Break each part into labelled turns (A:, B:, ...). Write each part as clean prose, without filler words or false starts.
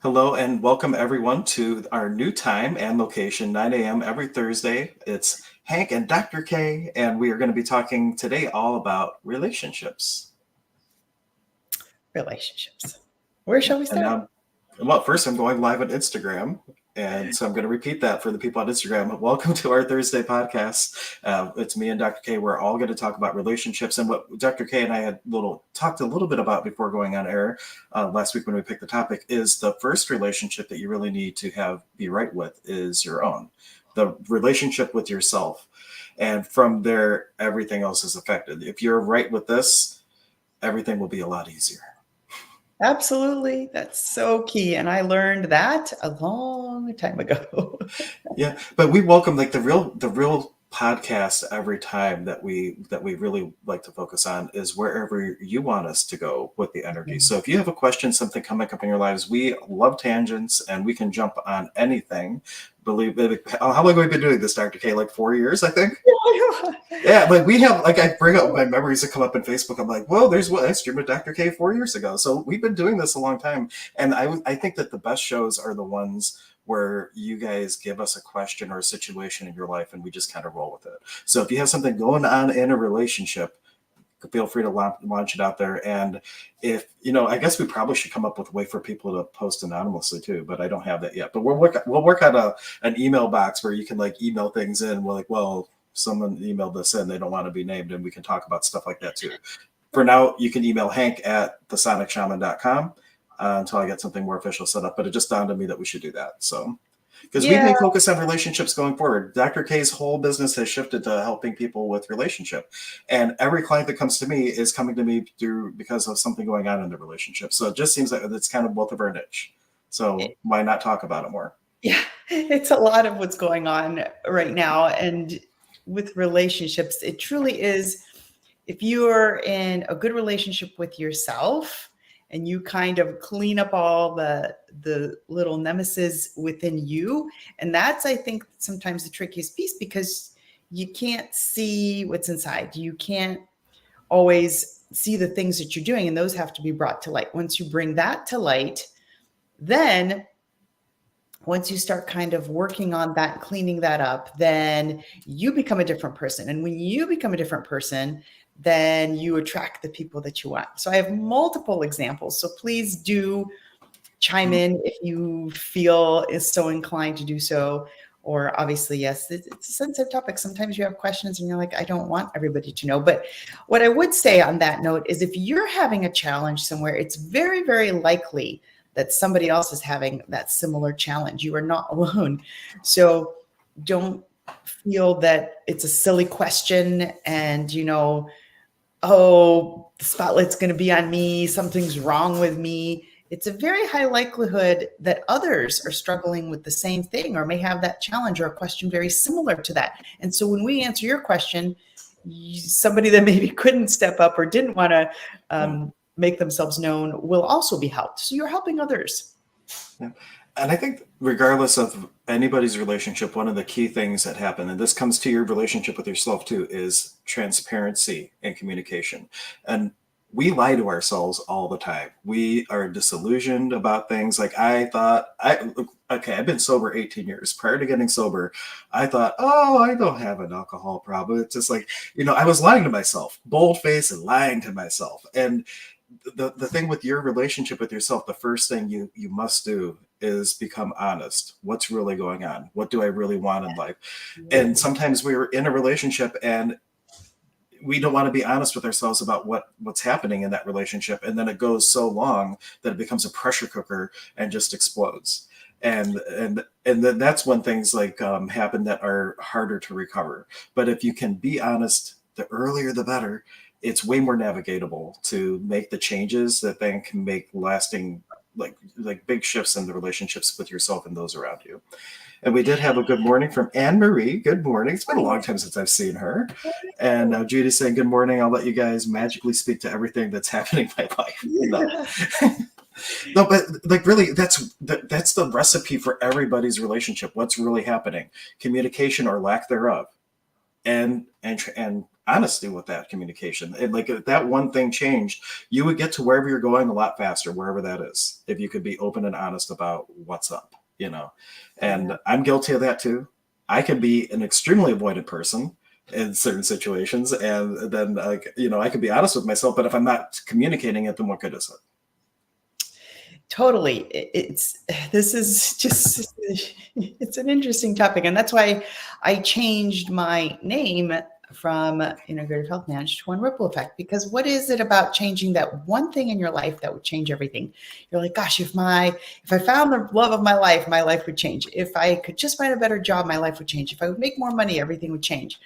A: Hello and welcome everyone to our new time and location, 9 a.m. every Thursday. It's Hank and Dr. K, and we are going to be talking today all about relationships.
B: Relationships. Where shall we
A: And
B: start?
A: now, well, first I'm going live on Instagram, and so I'm going to repeat that for the people on Instagram. Welcome to our Thursday podcast. It's me and Dr. K. We're all going to talk about relationships, and what Dr. K and I had talked a little bit about before going on air last week when we picked the topic is the first relationship that you really need to be right with is your own, the relationship with yourself, and from there everything else is affected. If you're right with this, everything will be a lot easier.
B: Absolutely. That's so key. And I learned that a long time ago.
A: Yeah, but we welcome like the real podcast every time that we really like to focus on is wherever you want us to go with the energy. So if you have a question, something coming up in your lives, we love tangents and we can jump on anything. Believe it. How long have we been doing this, Dr. K? Like 4 years, I think. Yeah, like we have, like I bring up my memories that come up in Facebook. I'm like, whoa, there's what I streamed with Dr. K 4 years ago. So we've been doing this a long time, and I think that the best shows are the ones where you guys give us a question or a situation in your life, and we just kind of roll with it. So if you have something going on in a relationship, feel free to launch it out there. And if I guess we probably should come up with a way for people to post anonymously too, but I don't have that yet. But we'll work on an email box where you can like email things in. We're like, well, someone emailed this in, they don't want to be named, and we can talk about stuff like that too. For now, you can email hank@thesonicshaman.com until I get something more official set up. But it just dawned on me that we should do that. So, because we may focus on relationships going forward. Dr. K's whole business has shifted to helping people with relationship. And every client that comes to me is coming to me because of something going on in the relationship. So it just seems like it's kind of both of our niche. So why not talk about it more?
B: Yeah, it's a lot of what's going on right now. And with relationships, it truly is, if you're in a good relationship with yourself and you kind of clean up all the little nemesis within you. And that's, I think, sometimes the trickiest piece, because you can't see what's inside. You can't always see the things that you're doing, and those have to be brought to light. Once you bring that to light, then once you start kind of working on that, cleaning that up, then you become a different person. And when you become a different person, then you attract the people that you want. So I have multiple examples. So please do chime in if you feel is so inclined to do so. Or obviously, yes, it's a sensitive topic. Sometimes you have questions and you're like, I don't want everybody to know. But what I would say on that note is, if you're having a challenge somewhere, it's very, very likely that somebody else is having that similar challenge. You are not alone. So don't feel that it's a silly question and, oh, the spotlight's going to be on me, something's wrong with me. It's a very high likelihood that others are struggling with the same thing, or may have that challenge or a question very similar to that. And so when we answer your question, somebody that maybe couldn't step up or didn't want to make themselves known will also be helped. So you're helping others.
A: Yeah. And I think regardless of anybody's relationship, one of the key things that happen, and this comes to your relationship with yourself too, is transparency and communication. And we lie to ourselves all the time. We are disillusioned about things. Like I've been sober 18 years. Prior to getting sober, I thought, oh, I don't have an alcohol problem. It's just like, I was lying to myself, bold face and lying to myself. And the thing with your relationship with yourself, the first thing you must do is become honest. What's really going on? What do I really want in life? And sometimes we're in a relationship and we don't want to be honest with ourselves about what's happening in that relationship. And then it goes so long that it becomes a pressure cooker and just explodes. And then that's when things like happen that are harder to recover. But if you can be honest, the earlier the better. It's way more navigatable to make the changes that then can make lasting, like big shifts in the relationships with yourself and those around you. And we did have a good morning from Anne Marie. Good morning. It's been a long time since I've seen her. And Judy's saying, good morning. I'll let you guys magically speak to everything that's happening in my life. No, but like really, that's the recipe for everybody's relationship. What's really happening? Communication or lack thereof. And honesty with that communication. And like if that one thing changed, you would get to wherever you're going a lot faster, wherever that is, if you could be open and honest about what's up, you know.
B: Yeah.
A: And I'm guilty of that too. I can be an extremely avoided person in certain situations, and then like, you know, I can be honest with myself, but if I'm not communicating it, then what good is it?
B: Totally. This is just, it's an interesting topic. And that's why I changed my name from Integrative Health Managed to One Ripple Effect, because what is it about changing that one thing in your life that would change everything? You're like, gosh, if I found the love of my life would change. If I could just find a better job, my life would change. If I would make more money, everything would change.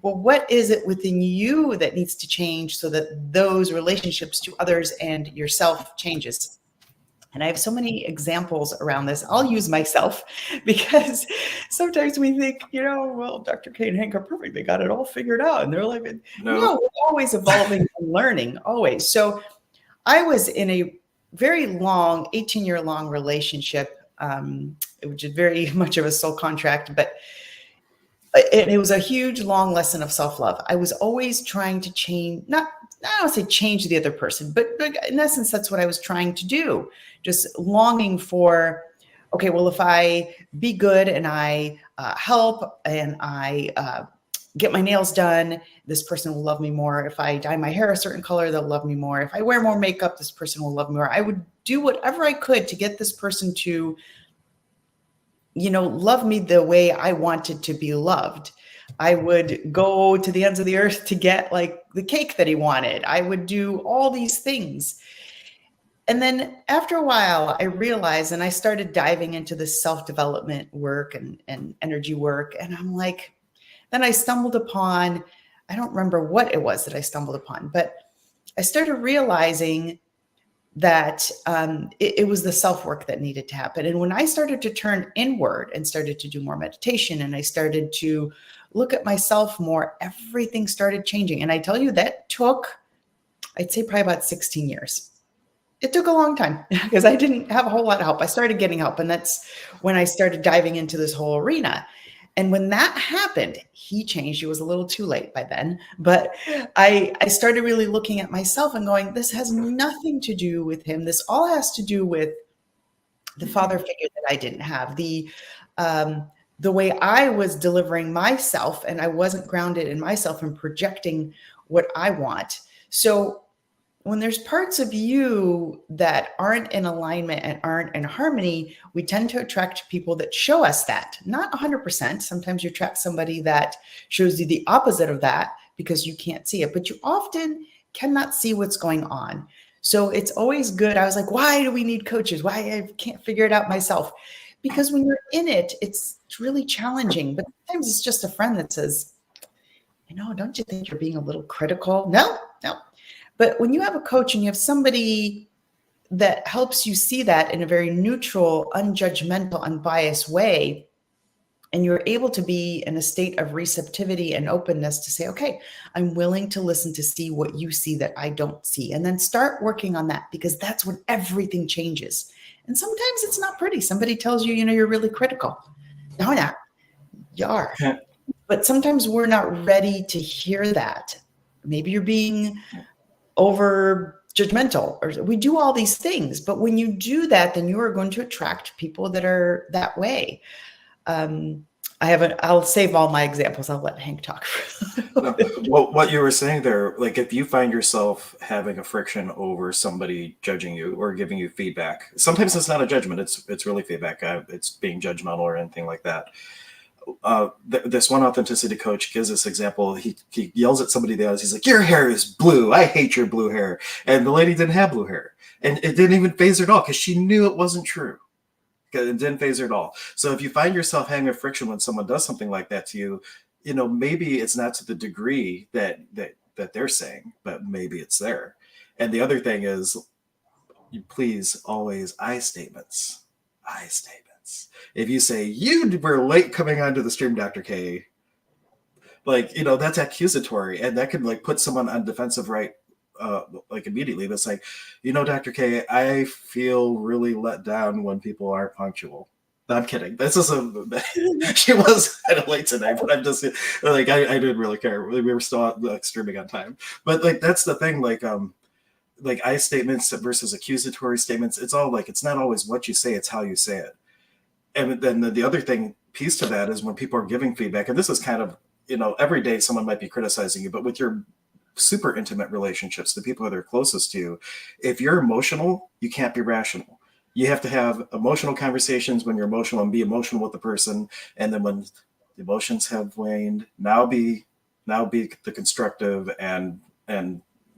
B: Well, what is it within you that needs to change so that those relationships to others and yourself changes? And I have so many examples around this. I'll use myself because sometimes we think, well, Dr. K and Hank are perfect. They got it all figured out. And they're like,
A: No.
B: no, we're always evolving and learning, always. So I was in a very long, 18-year long relationship, which is very much of a soul contract, but it was a huge, long lesson of self-love. I was always trying to change, I don't say change the other person, but in essence, that's what I was trying to do. Just longing for, okay, well, if I be good and I help and I get my nails done, this person will love me more. If I dye my hair a certain color, they'll love me more. If I wear more makeup, this person will love me more. I would do whatever I could to get this person to, love me the way I wanted to be loved. I would go to the ends of the earth to get like the cake that he wanted. I would do all these things. And then after a while, I realized, and I started diving into this self-development work and energy work. And I'm like, then I stumbled upon, I don't remember what it was that I stumbled upon, but I started realizing that it was the self-work that needed to happen. And when I started to turn inward and started to do more meditation and I started to look at myself more, everything started changing. And I tell you, that took, I'd say probably about 16 years. It took a long time because I didn't have a whole lot of help. I started getting help. And that's when I started diving into this whole arena. And when that happened, he changed. It was a little too late by then, but I started really looking at myself and going, this has nothing to do with him. This all has to do with the father figure that I didn't have, the way I was delivering myself, and I wasn't grounded in myself and projecting what I want. So when there's parts of you that aren't in alignment and aren't in harmony, we tend to attract people that show us that. Not 100%. Sometimes you attract somebody that shows you the opposite of that because you can't see it, but you often cannot see what's going on. So it's always good. I was like, why do we need coaches? Why I can't figure it out myself? Because when you're in it, it's really challenging. But sometimes it's just a friend that says, don't you think you're being a little critical? No. But when you have a coach and you have somebody that helps you see that in a very neutral, unjudgmental, unbiased way, and you're able to be in a state of receptivity and openness to say, okay, I'm willing to listen to see what you see that I don't see, and then start working on that, because that's when everything changes. And sometimes it's not pretty. Somebody tells you, you're really critical. No, you are. But sometimes we're not ready to hear that. Maybe you're being over judgmental, or we do all these things. But when you do that, then you are going to attract people that are that way. I'll save all my examples. I'll let Hank talk.
A: No. Well, what you were saying there, like if you find yourself having a friction over somebody judging you or giving you feedback, sometimes it's not a judgment. It's really feedback. It's being judgmental or anything like that. This one authenticity coach gives this example. He yells at somebody else. He's like, your hair is blue. I hate your blue hair. And the lady didn't have blue hair. And it didn't even phase her at all because she knew it wasn't true. It didn't phase her at all. So if you find yourself having a friction when someone does something like that to you, maybe it's not to the degree that they're saying, but maybe it's there. And the other thing is, you please always I statements. If you say you were late coming onto the stream, Dr. K, that's accusatory, and that could put someone on defensive right immediately. That's like, Dr. K, I feel really let down when people aren't punctual. No, I'm kidding. This is she was kind of late tonight, but I'm just like, I didn't really care. We were still like streaming on time. But like, that's the thing. Like I statements versus accusatory statements. It's all like, it's not always what you say, it's how you say it. And then the other thing piece to that is when people are giving feedback, and this is kind of, every day someone might be criticizing you, but with your super intimate relationships, the people that are closest to you, if you're emotional, you can't be rational. You have to have emotional conversations when you're emotional and be emotional with the person. And then when the emotions have waned, now be the constructive and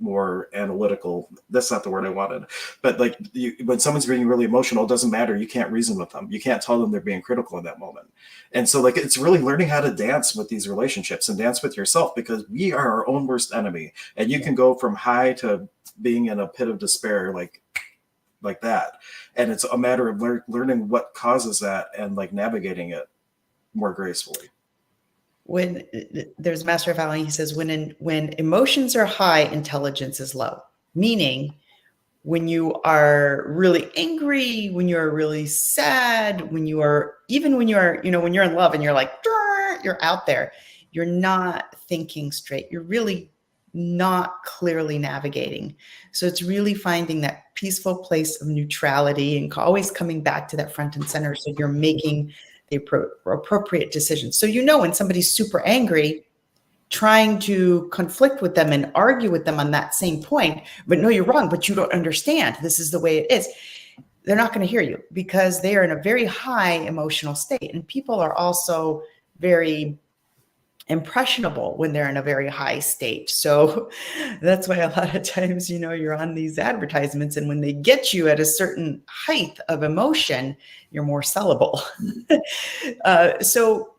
A: more analytical. That's not the word I wanted. But like when someone's being really emotional, it doesn't matter. You can't reason with them. You can't tell them they're being critical in that moment. And so like it's really learning how to dance with these relationships and dance with yourself, because we are our own worst enemy. And you can go from high to being in a pit of despair like that. And it's a matter of learning what causes that and like navigating it more gracefully.
B: When there's Master of Allen, he says, when emotions are high, intelligence is low. Meaning, when you are really angry, when you're really sad, when you're when you're in love and you're like, you're out there, you're not thinking straight. You're really not clearly navigating. So it's really finding that peaceful place of neutrality and always coming back to that front and center. So you're making the appropriate decisions. So when somebody's super angry, trying to conflict with them and argue with them on that same point, but no, you're wrong, but you don't understand. This is the way it is. They're not going to hear you because they are in a very high emotional state. And people are also very impressionable when they're in a very high state. So that's why a lot of times, you're on these advertisements, and when they get you at a certain height of emotion, you're more sellable. So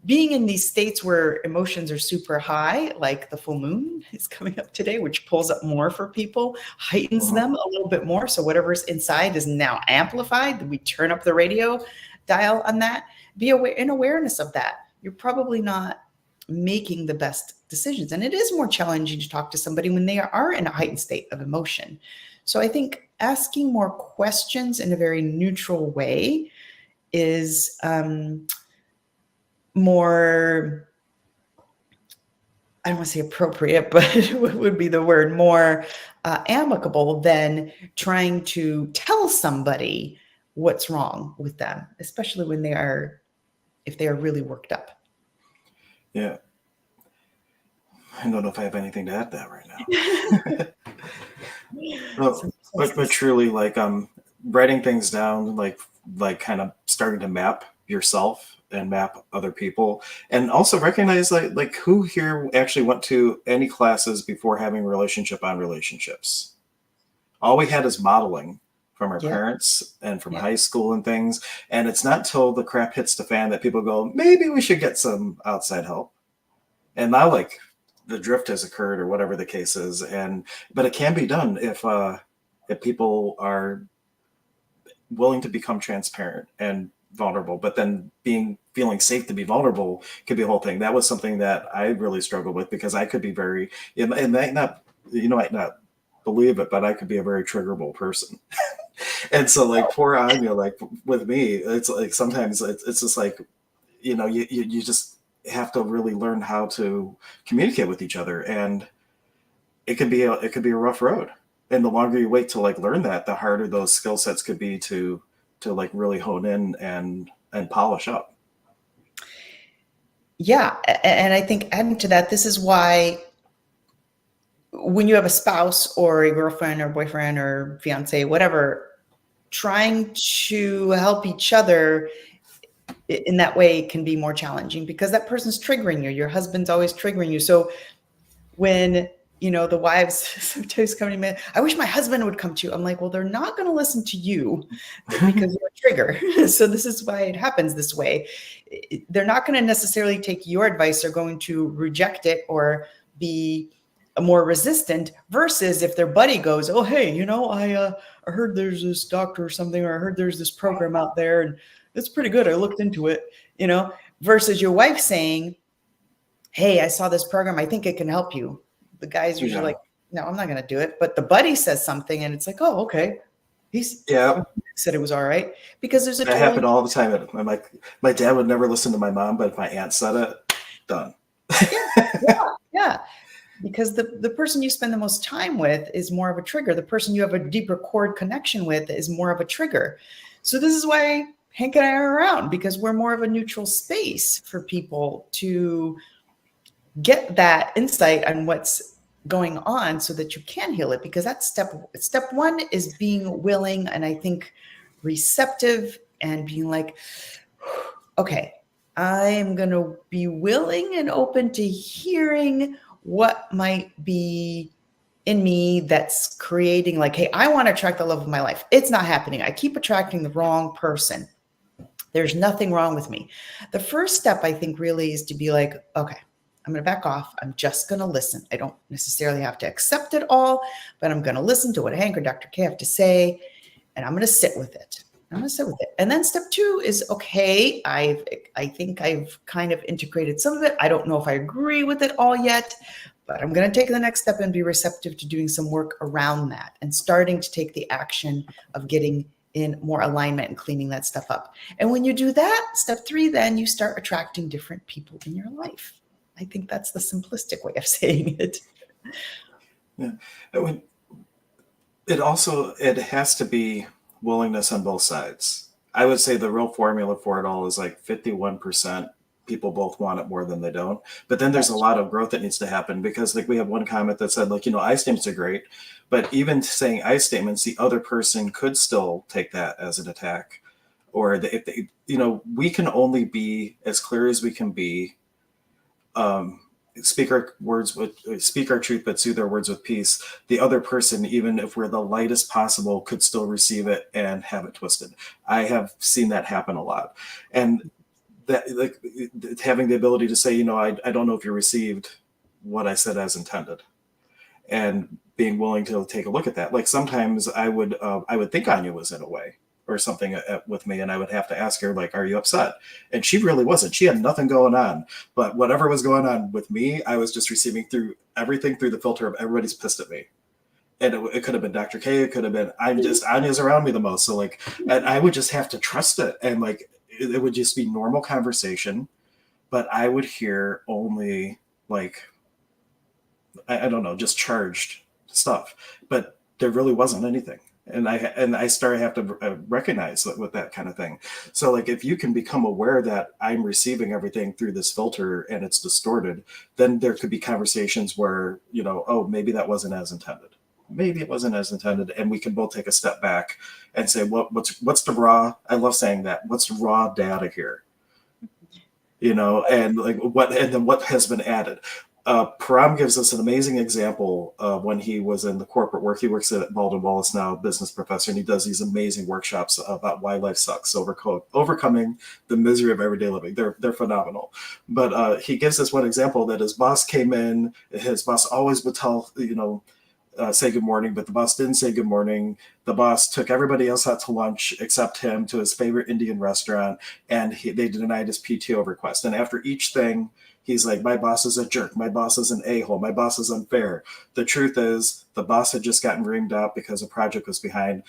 B: being in these states where emotions are super high, like the full moon is coming up today, which pulls up more for people, heightens them a little bit more. So whatever's inside is now amplified. We turn up the radio dial on that. Be aware in awareness of that. You're probably not making the best decisions. And it is more challenging to talk to somebody when they are in a heightened state of emotion. So I think asking more questions in a very neutral way is more, I don't want to say appropriate, but what would be the word, more amicable than trying to tell somebody what's wrong with them, especially when if they are really worked up.
A: Yeah. I don't know if I have anything to add to that right now. but truly, like writing things down, like kind of starting to map yourself and map other people, and also recognize like who here actually went to any classes before having a relationship on relationships. All we had is modeling from our parents and from high school and things. And it's not till the crap hits the fan that people go, maybe we should get some outside help. And now like the drift has occurred or whatever the case is. But it can be done if people are willing to become transparent and vulnerable, but then feeling safe to be vulnerable could be a whole thing. That was something that I really struggled with, because I could be it might not believe it, but I could be a very triggerable person. And so like poor Anya, like with me, it's like sometimes it's just like, you just have to really learn how to communicate with each other. And it could be a rough road. And the longer you wait to like learn that, the harder those skill sets could be to like really hone in and polish up.
B: Yeah. And I think adding to that, this is why when you have a spouse or a girlfriend or boyfriend or fiance, whatever, trying to help each other in that way can be more challenging, because that person's triggering you. Your husband's always triggering you. So when, the wives sometimes come to me, I wish my husband would come to you. I'm like, well, they're not going to listen to you because you're a trigger. So this is why it happens this way. They're not going to necessarily take your advice. They're going to reject it or be more resistant, versus if their buddy goes, oh, hey, I heard there's this doctor or something, or I heard there's this program out there and it's pretty good. I looked into it, versus your wife saying, hey, I saw this program. I think it can help you. The guy's usually like, no, I'm not going to do it. But the buddy says something and it's like, oh, okay. said it was all right, because there's a
A: That
B: total.
A: happened all the time. I'm like, my dad would never listen to my mom, but if my aunt said it, done.
B: Yeah, yeah, yeah. Because the person you spend the most time with is more of a trigger. The person you have a deeper cord connection with is more of a trigger. So this is why Hank and I are around, because we're more of a neutral space for people to get that insight on what's going on so that you can heal it. Because that's step one, is being willing, and I think receptive, and being like, okay, I am going to be willing and open to hearing what might be in me that's creating, like, hey, I want to attract the love of my life. It's not happening. I keep attracting the wrong person. There's nothing wrong with me. The first step, I think, really is to be like, okay, I'm going to back off. I'm just going to listen. I don't necessarily have to accept it all, but I'm going to listen to what Hank or Dr. K have to say, and I'm going to sit with it. I'm going to sit with it. And then step two is, okay, I think I've kind of integrated some of it. I don't know if I agree with it all yet, but I'm going to take the next step and be receptive to doing some work around that and starting to take the action of getting in more alignment and cleaning that stuff up. And when you do that, step three, then you start attracting different people in your life. I think that's the simplistic way of saying it.
A: Yeah. It has to be willingness on both sides. I would say the real formula for it all is like 51% people both want it more than they don't. But then there's a lot of growth that needs to happen, because like we have one comment that said, like, I statements are great, but even saying I statements, the other person could still take that as an attack. Or if they, we can only be as clear as we can be, speak our truth, but soothe our words with peace. The other person, even if we're the lightest possible, could still receive it and have it twisted. I have seen that happen a lot. And that, like, having the ability to say, I don't know if you received what I said as intended, and being willing to take a look at that. Like sometimes I would think Anya was in a way or something with me, and I would have to ask her, like, are you upset? And she really wasn't. She had nothing going on, but whatever was going on with me, I was just receiving through everything through the filter of everybody's pissed at me. And it could have been Dr. K, it could have been, Anya's around me the most. So like, and I would just have to trust it. And like, it would just be normal conversation, but I would hear only like, I don't know, just charged stuff, but there really wasn't anything. And I started have to recognize that with that kind of thing. So like, if you can become aware that I'm receiving everything through this filter and it's distorted, then there could be conversations where, oh, maybe that wasn't as intended. Maybe it wasn't as intended. And we can both take a step back and say, what's the raw, I love saying that, what's raw data here? And like and then what has been added. Param gives us an amazing example of when he was in the corporate work. He works at Baldwin Wallace now, business professor, and he does these amazing workshops about why life sucks, overcoming the misery of everyday living. They're phenomenal. But he gives us one example that his boss came in. His boss always would tell, say good morning, but the boss didn't say good morning. The boss took everybody else out to lunch except him to his favorite Indian restaurant, and they denied his PTO request. And after each thing, he's like, my boss is a jerk. My boss is an a-hole. My boss is unfair. The truth is, the boss had just gotten reamed out because a project was behind.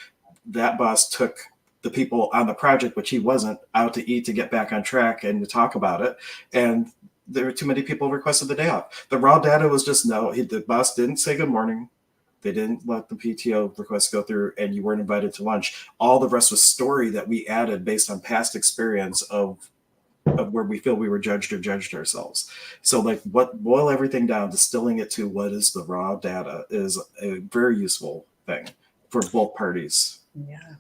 A: That boss took the people on the project, which he wasn't, out to eat to get back on track and to talk about it. And there were too many people requested the day off. The raw data was just no. The boss didn't say good morning. They didn't let the PTO request go through, and you weren't invited to lunch. All the rest was story that we added based on past experience of where we feel we were judged or judged ourselves. So like, boil everything down, distilling it to what is the raw data is a very useful thing for both parties.
B: Yeah.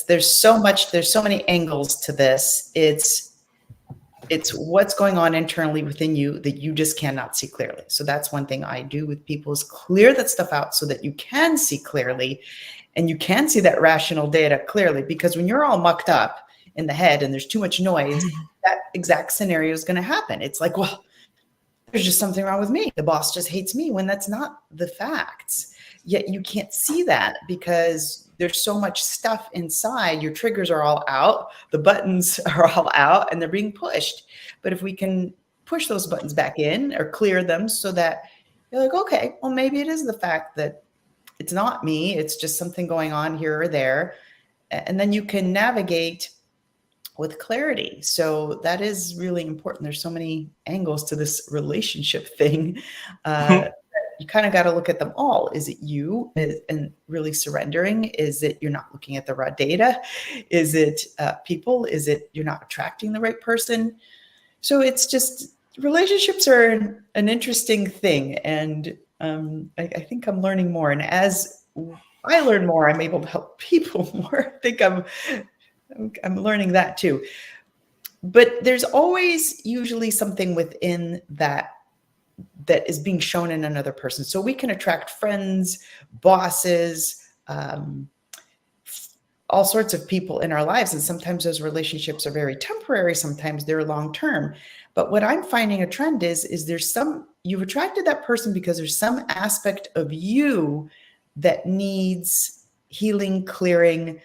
B: There's so many angles to this. It's what's going on internally within you that you just cannot see clearly. So that's one thing I do with people, is clear that stuff out so that you can see clearly, and you can see that rational data clearly. Because when you're all mucked up in the head and there's too much noise, that exact scenario is going to happen. It's like, well, there's just something wrong with me. The boss just hates me, when that's not the facts. Yet you can't see that because there's so much stuff inside. Your triggers are all out. The buttons are all out and they're being pushed. But if we can push those buttons back in or clear them so that you're like, okay, well, maybe it is the fact that it's not me. It's just something going on here or there. and then you can navigate with clarity. So that is really important. There's so many angles to this relationship thing. You kind of got to look at them all. Is it you and really surrendering? Is it you're not looking at the raw data? Is it people? Is it you're not attracting the right person? So it's just relationships are an interesting thing. And I think I'm learning more. And as I learn more, I'm able to help people more. I think I'm learning that too. But there's always usually something within that is being shown in another person. So we can attract friends, bosses, all sorts of people in our lives. And sometimes those relationships are very temporary. Sometimes they're long-term. But what I'm finding a trend is you've attracted that person because there's some aspect of you that needs healing, clearing,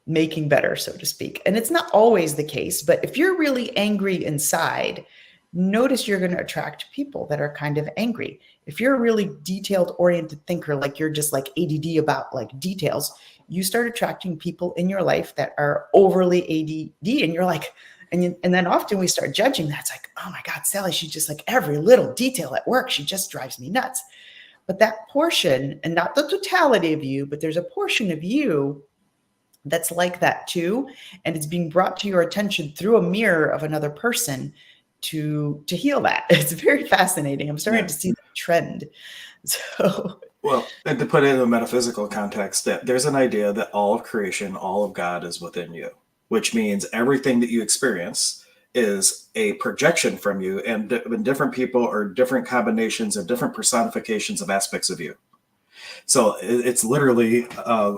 B: making better, so to speak. And it's not always the case, but if you're really angry inside, notice you're going to attract people that are kind of angry. If you're a really detailed oriented thinker, like you're just like ADD about like details, you start attracting people in your life that are overly ADD, and you're like, and then often we start judging that. It's like, oh my God, Sally, she's just like every little detail at work. She just drives me nuts. But that portion, and not the totality of you, but there's a portion of you that's like that too. And it's being brought to your attention through a mirror of another person to heal that. It's very fascinating. I'm starting to see the trend. So,
A: well, and to put it in a metaphysical context, that there's an idea that all of creation, all of God is within you, which means everything that you experience is a projection from you, and different people are different combinations and different personifications of aspects of you. So it's literally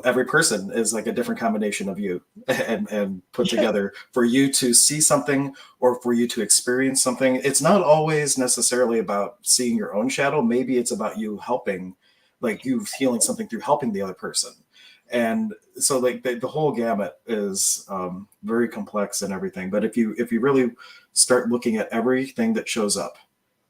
A: every person is like a different combination of you and put together for you to see something or for you to experience something. It's not always necessarily about seeing your own shadow. Maybe it's about you helping, like you healing something through helping the other person. And so like the whole gamut is very complex and everything. But if you really start looking at everything that shows up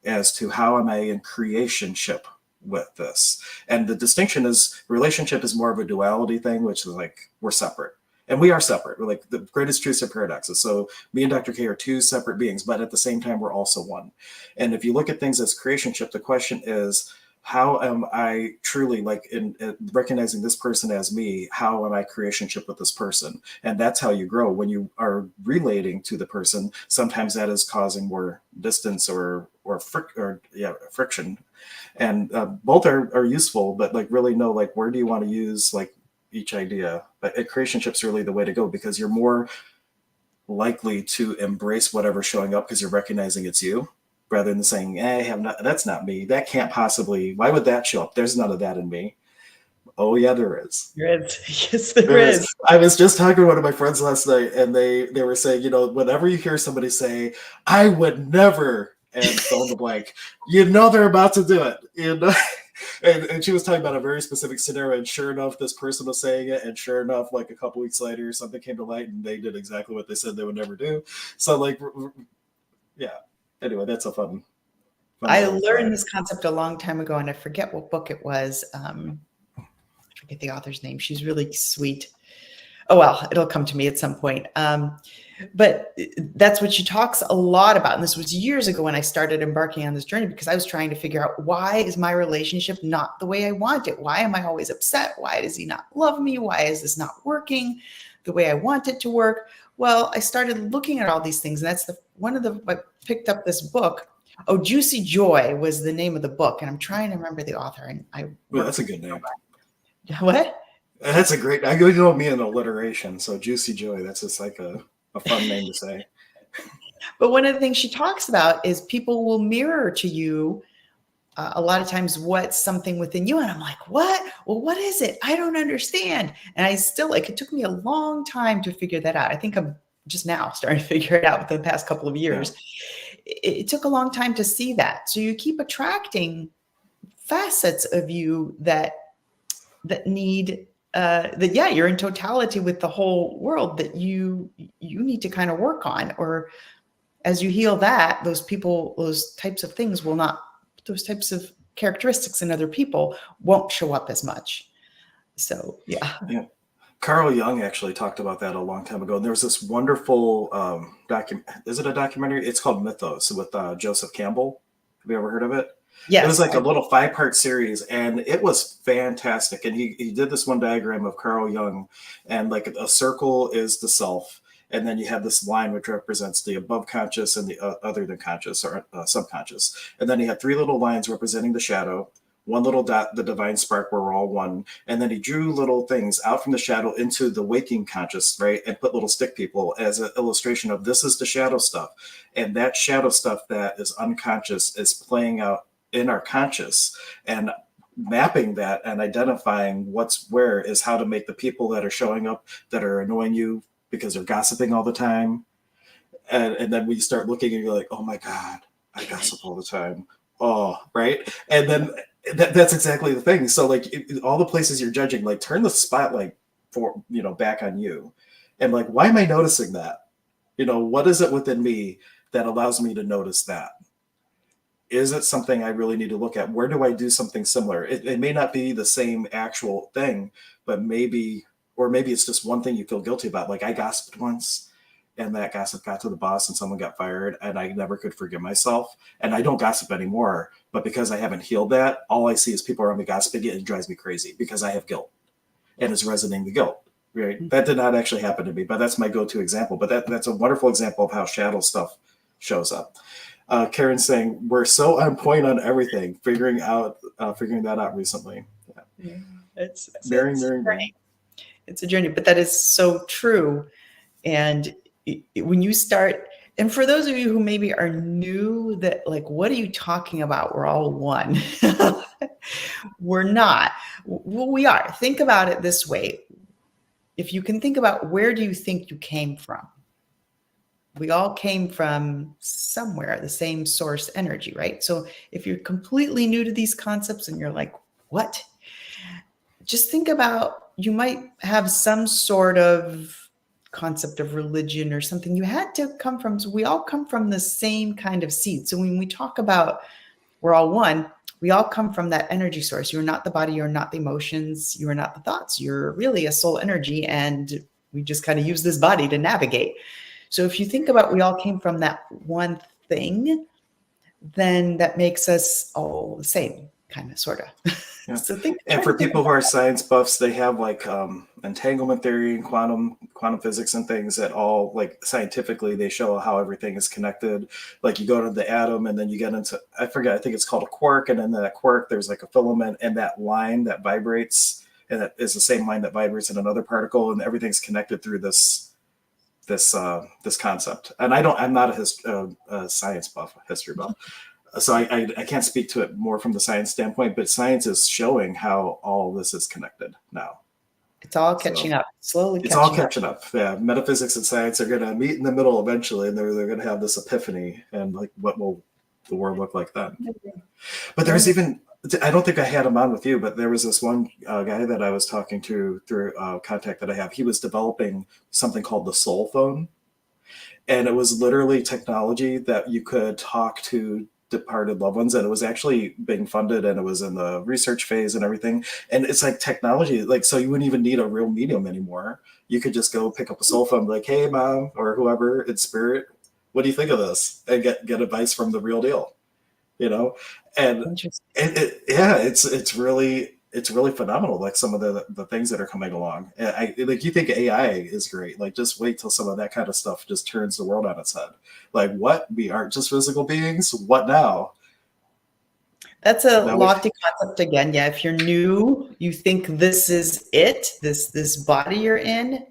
A: as to how am I in creationship with this, and the distinction is relationship is more of a duality thing, which is like we're separate, and we are separate. We're like the greatest truths of paradoxes. So me and Dr. K are two separate beings, but at the same time we're also one. And if you look at things as creationship, the question is, how am I truly like in recognizing this person as me? How am I creationship with this person? And that's how you grow. When you are relating to the person, sometimes that is causing more distance or friction. And both are useful, but like really know like where do you want to use like each idea. But creationship's really the way to go, because you're more likely to embrace whatever's showing up because you're recognizing it's you, rather than saying, hey, that's not me. That can't possibly, why would that show up? There's none of that in me. Oh yeah, there is.
B: There is. Yes, there is.
A: I was just talking to one of my friends last night, and they were saying, you know, whenever you hear somebody say, I would never, and fill in the blank, you know they're about to do it. You know? And she was talking about a very specific scenario, and sure enough, this person was saying it, and sure enough, like a couple weeks later, something came to light, and they did exactly what they said they would never do. So like, yeah. Anyway, that's a fun
B: I learned this concept a long time ago, and I forget what book it was. I forget the author's name. She's really sweet. Oh, well, it'll come to me at some point. But that's what she talks a lot about. And this was years ago when I started embarking on this journey, because I was trying to figure out, why is my relationship not the way I want it? Why am I always upset? Why does he not love me? Why is this not working the way I want it to work? Well, I started looking at all these things. And that's I picked up this book. Oh, Juicy Joy was the name of the book. And I'm trying to remember the author. And
A: well, that's a good name.
B: What?
A: That's a great, I know me in alliteration. So Juicy Joy, that's just like a fun name to say.
B: But one of the things she talks about is people will mirror to you a lot of times what's something within you. And I'm like, what? Well, what is it? I don't understand. And I still, like, it took me a long time to figure that out. I think I'm just now starting to figure it out within the past couple of years. Yeah. It took a long time to see that. So you keep attracting facets of you that need you're in totality with the whole world that you need to kind of work on. Or as you heal that, those types of things those types of characteristics in other people won't show up as much. So yeah.
A: Carl Jung actually talked about that a long time ago. And there was this wonderful is it a documentary? It's called Mythos with Joseph Campbell. Have you ever heard of it? It was
B: Yes.
A: like a little 5-part series, and it was fantastic. And he did this one diagram of Carl Jung, and like a circle is the self, and then you have this line which represents the above conscious and the other than conscious or subconscious, and then you have 3 little lines representing the shadow, one little dot, the divine spark where we're all one, and then he drew little things out from the shadow into the waking conscious, right, and put little stick people as an illustration of this is the shadow stuff, and that shadow stuff that is unconscious is playing out in our conscious, and mapping that and identifying what's where is how to make the people that are showing up that are annoying you because they're gossiping all the time, and then we start looking and you're like, oh my god, I gossip all the time, oh right, and then that's exactly the thing. So like all the places you're judging, like turn the spotlight for back on you, and like, why am I noticing that? What is it within me that allows me to notice that? Is it something I really need to look at? Where do I do something similar? It may not be the same actual thing, but maybe, or maybe it's just one thing you feel guilty about. Like I gossiped once, and that gossip got to the boss and someone got fired, and I never could forgive myself. And I don't gossip anymore, but because I haven't healed that, all I see is people around me gossiping, and it drives me crazy because I have guilt, and it's resonating the guilt. Right? That did not actually happen to me, but that's my go-to example. But that's a wonderful example of how shadow stuff shows up. Karen's saying we're so on point on everything, figuring that out recently.
B: Yeah. It's
A: Mirroring.
B: It's a journey, but that is so true. And when you start, and for those of you who maybe are new, that like, what are you talking about? We're all one. We're not. Well, we are. Think about it this way. If you can think about, where do you think you came from? We all came from somewhere, the same source energy, right? So if you're completely new to these concepts and you're like, what? Just think about, you might have some sort of concept of religion or something. You had to come from, so we all come from the same kind of seed. So when we talk about we're all one, we all come from that energy source. You're not the body, you're not the emotions, you are not the thoughts. You're really a soul energy, and we just kind of use this body to navigate. So if you think about, we all came from that one thing, then that makes us all the same, kind of, sort of.
A: Yeah.
B: So
A: and for people who are science buffs, they have like entanglement theory and quantum physics and things that all, like, scientifically they show how everything is connected. Like you go to the atom and then you get into, I forget, I think it's called a quark, and in that quark there's like a filament, and that line that vibrates, and that is the same line that vibrates in another particle, and everything's connected through this concept. And I'm not a science buff, a history buff, so I can't speak to it more from the science standpoint, but science is showing how all this is connected now.
B: It's all catching up, slowly.
A: It's all catching up. Yeah, metaphysics and science are going to meet in the middle eventually, and they're going to have this epiphany, and like, what will the world look like then? But there's even, I don't think I had him on with you, but there was this one guy that I was talking to through contact that I have. He was developing something called the soul phone. And it was literally technology that you could talk to departed loved ones. And it was actually being funded, and it was in the research phase and everything. And it's like technology, like, so you wouldn't even need a real medium anymore. You could just go pick up a soul phone, be like, hey, mom, or whoever in spirit, what do you think of this? And get advice from the real deal. And it's really phenomenal, like some of the things that are coming along. Like, you think AI is great, like, just wait till some of that kind of stuff just turns the world on its head. Like, what, we aren't just physical beings? What now?
B: That's a lofty concept again. Yeah, if you're new, you think this is it, this body you're in.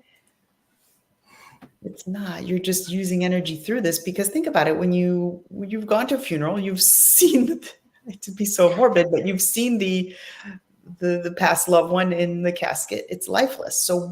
B: It's not. You're just using energy through this, because think about it. When you've gone to a funeral, you've seen, to be so morbid, but you've seen the past loved one in the casket. It's lifeless. So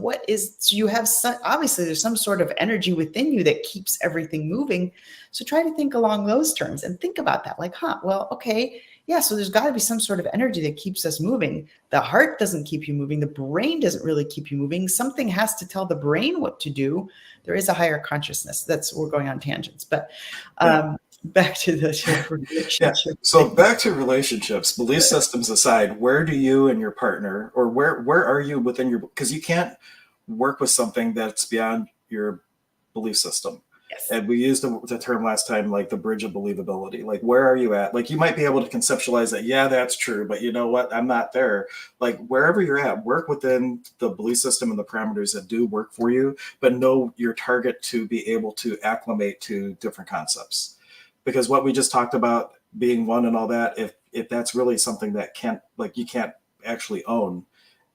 B: you have obviously there's some sort of energy within you that keeps everything moving. So try to think along those terms and think about that. Like, well, okay, yeah, so there's got to be some sort of energy that keeps us moving. The heart doesn't keep you moving. The brain doesn't really keep you moving. Something has to tell the brain what to do. There is a higher consciousness. We're going on tangents, but back to the relationship.
A: Yeah. So back to relationships, belief systems aside, where do you and your partner, or where are you within your, because you can't work with something that's beyond your belief system.
B: Yes.
A: And we used the term last time, like the bridge of believability. Like, where are you at? Like, you might be able to conceptualize that, yeah, that's true, but you know what? I'm not there. Like, wherever you're at, work within the belief system and the parameters that do work for you, but know your target to be able to acclimate to different concepts. Because what we just talked about being one and all that, if that's really something that can't, like, you can't actually own,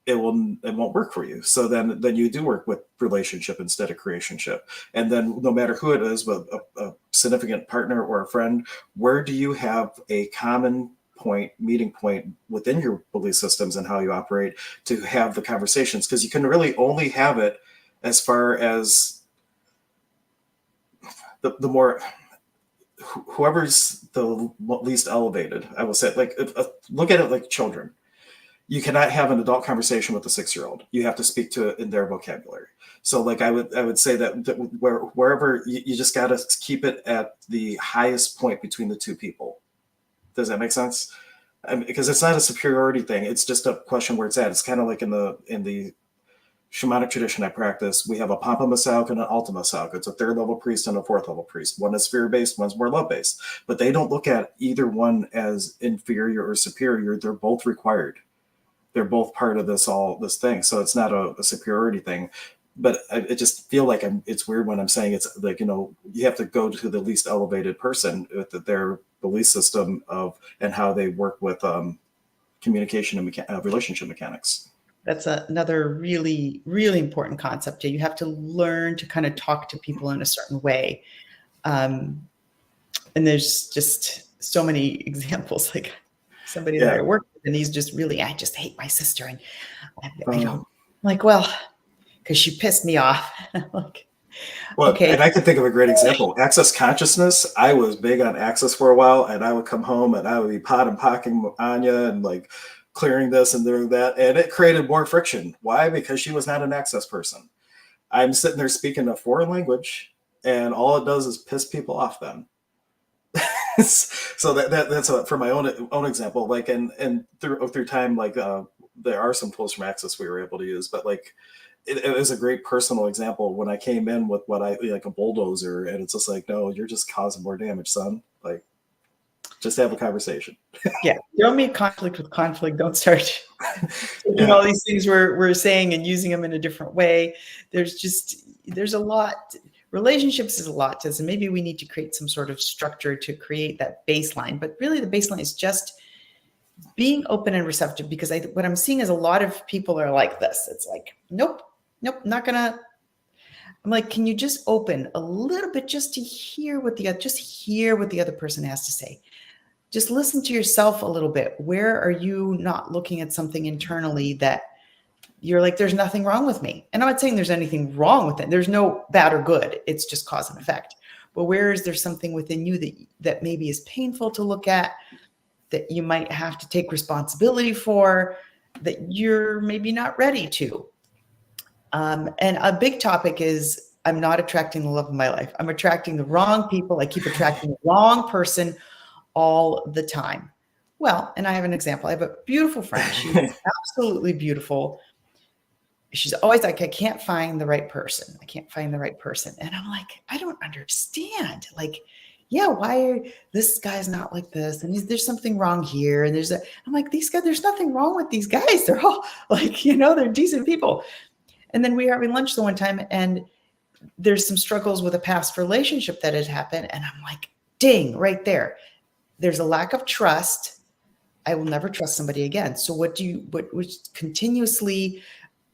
A: it won't work for you. So then you do work with relationship instead of creationship. And then no matter who it is, with a significant partner or a friend, where do you have a common point, meeting point within your belief systems and how you operate to have the conversations? Because you can really only have it as far as the more whoever's the least elevated. I will say, like, look at it like children. You cannot have an adult conversation with a 6-year-old. You have to speak to it in their vocabulary. So, like, I would say that wherever you just got to keep it at the highest point between the two people. Does that make sense? Because it's not a superiority thing. It's just a question where it's at. It's kind of like in the shamanic tradition I practice. We have a Pampa Masauk and an Alta Masauk. It's a 3rd level priest and a 4th level priest. One is fear based, one's more love based. But they don't look at either one as inferior or superior. They're both required. They're both part of this thing. So it's not a superiority thing. But I just feel like it's weird when I'm saying it's like, you have to go to the least elevated person with their belief system and how they work with communication and relationship mechanics.
B: That's another really, really important concept. You have to learn to kind of talk to people in a certain way. And there's just so many examples, like somebody that I work with, and he's just really, I just hate my sister. And I don't, like, well, because she pissed me off. Like,
A: well,
B: okay.
A: And I can think of a great example. Access consciousness. I was big on access for a while, and I would come home and I would be pot and pocking Anya and like clearing this and doing that. And it created more friction. Why? Because she was not an access person. I'm sitting there speaking a foreign language, and all it does is piss people off then. So that's for my own example. Like, and through time, like there are some tools from Access we were able to use, but like it was a great personal example when I came in with what I like a bulldozer, and it's just like, no, you're just causing more damage, son. Like, just have a conversation.
B: Yeah, don't meet conflict with conflict. Don't start taking all these things we're saying and using them in a different way. There's a lot. Relationships is a lot to this, and maybe we need to create some sort of structure to create that baseline. But really, the baseline is just being open and receptive. Because what I'm seeing is a lot of people are like this. It's like, nope, not gonna. I'm like, can you just open a little bit just to hear what the other person has to say? Just listen to yourself a little bit. Where are you not looking at something internally that you're like, there's nothing wrong with me? And I'm not saying there's anything wrong with it. There's no bad or good. It's just cause and effect. But where is there something within you that maybe is painful to look at, that you might have to take responsibility for, that you're maybe not ready to? And a big topic is, I'm not attracting the love of my life. I'm attracting the wrong people. I keep attracting the wrong person all the time. Well, and I have an example. I have a beautiful friend. She's absolutely beautiful. She's always like, I can't find the right person. I can't find the right person. And I'm like, I don't understand. Like, yeah, this guy's not like this? And there's something wrong here. And I'm like, these guys, there's nothing wrong with these guys. They're all like, they're decent people. And then we were having lunch the one time, and there's some struggles with a past relationship that had happened. And I'm like, ding, right there. There's a lack of trust. I will never trust somebody again. So what was continuously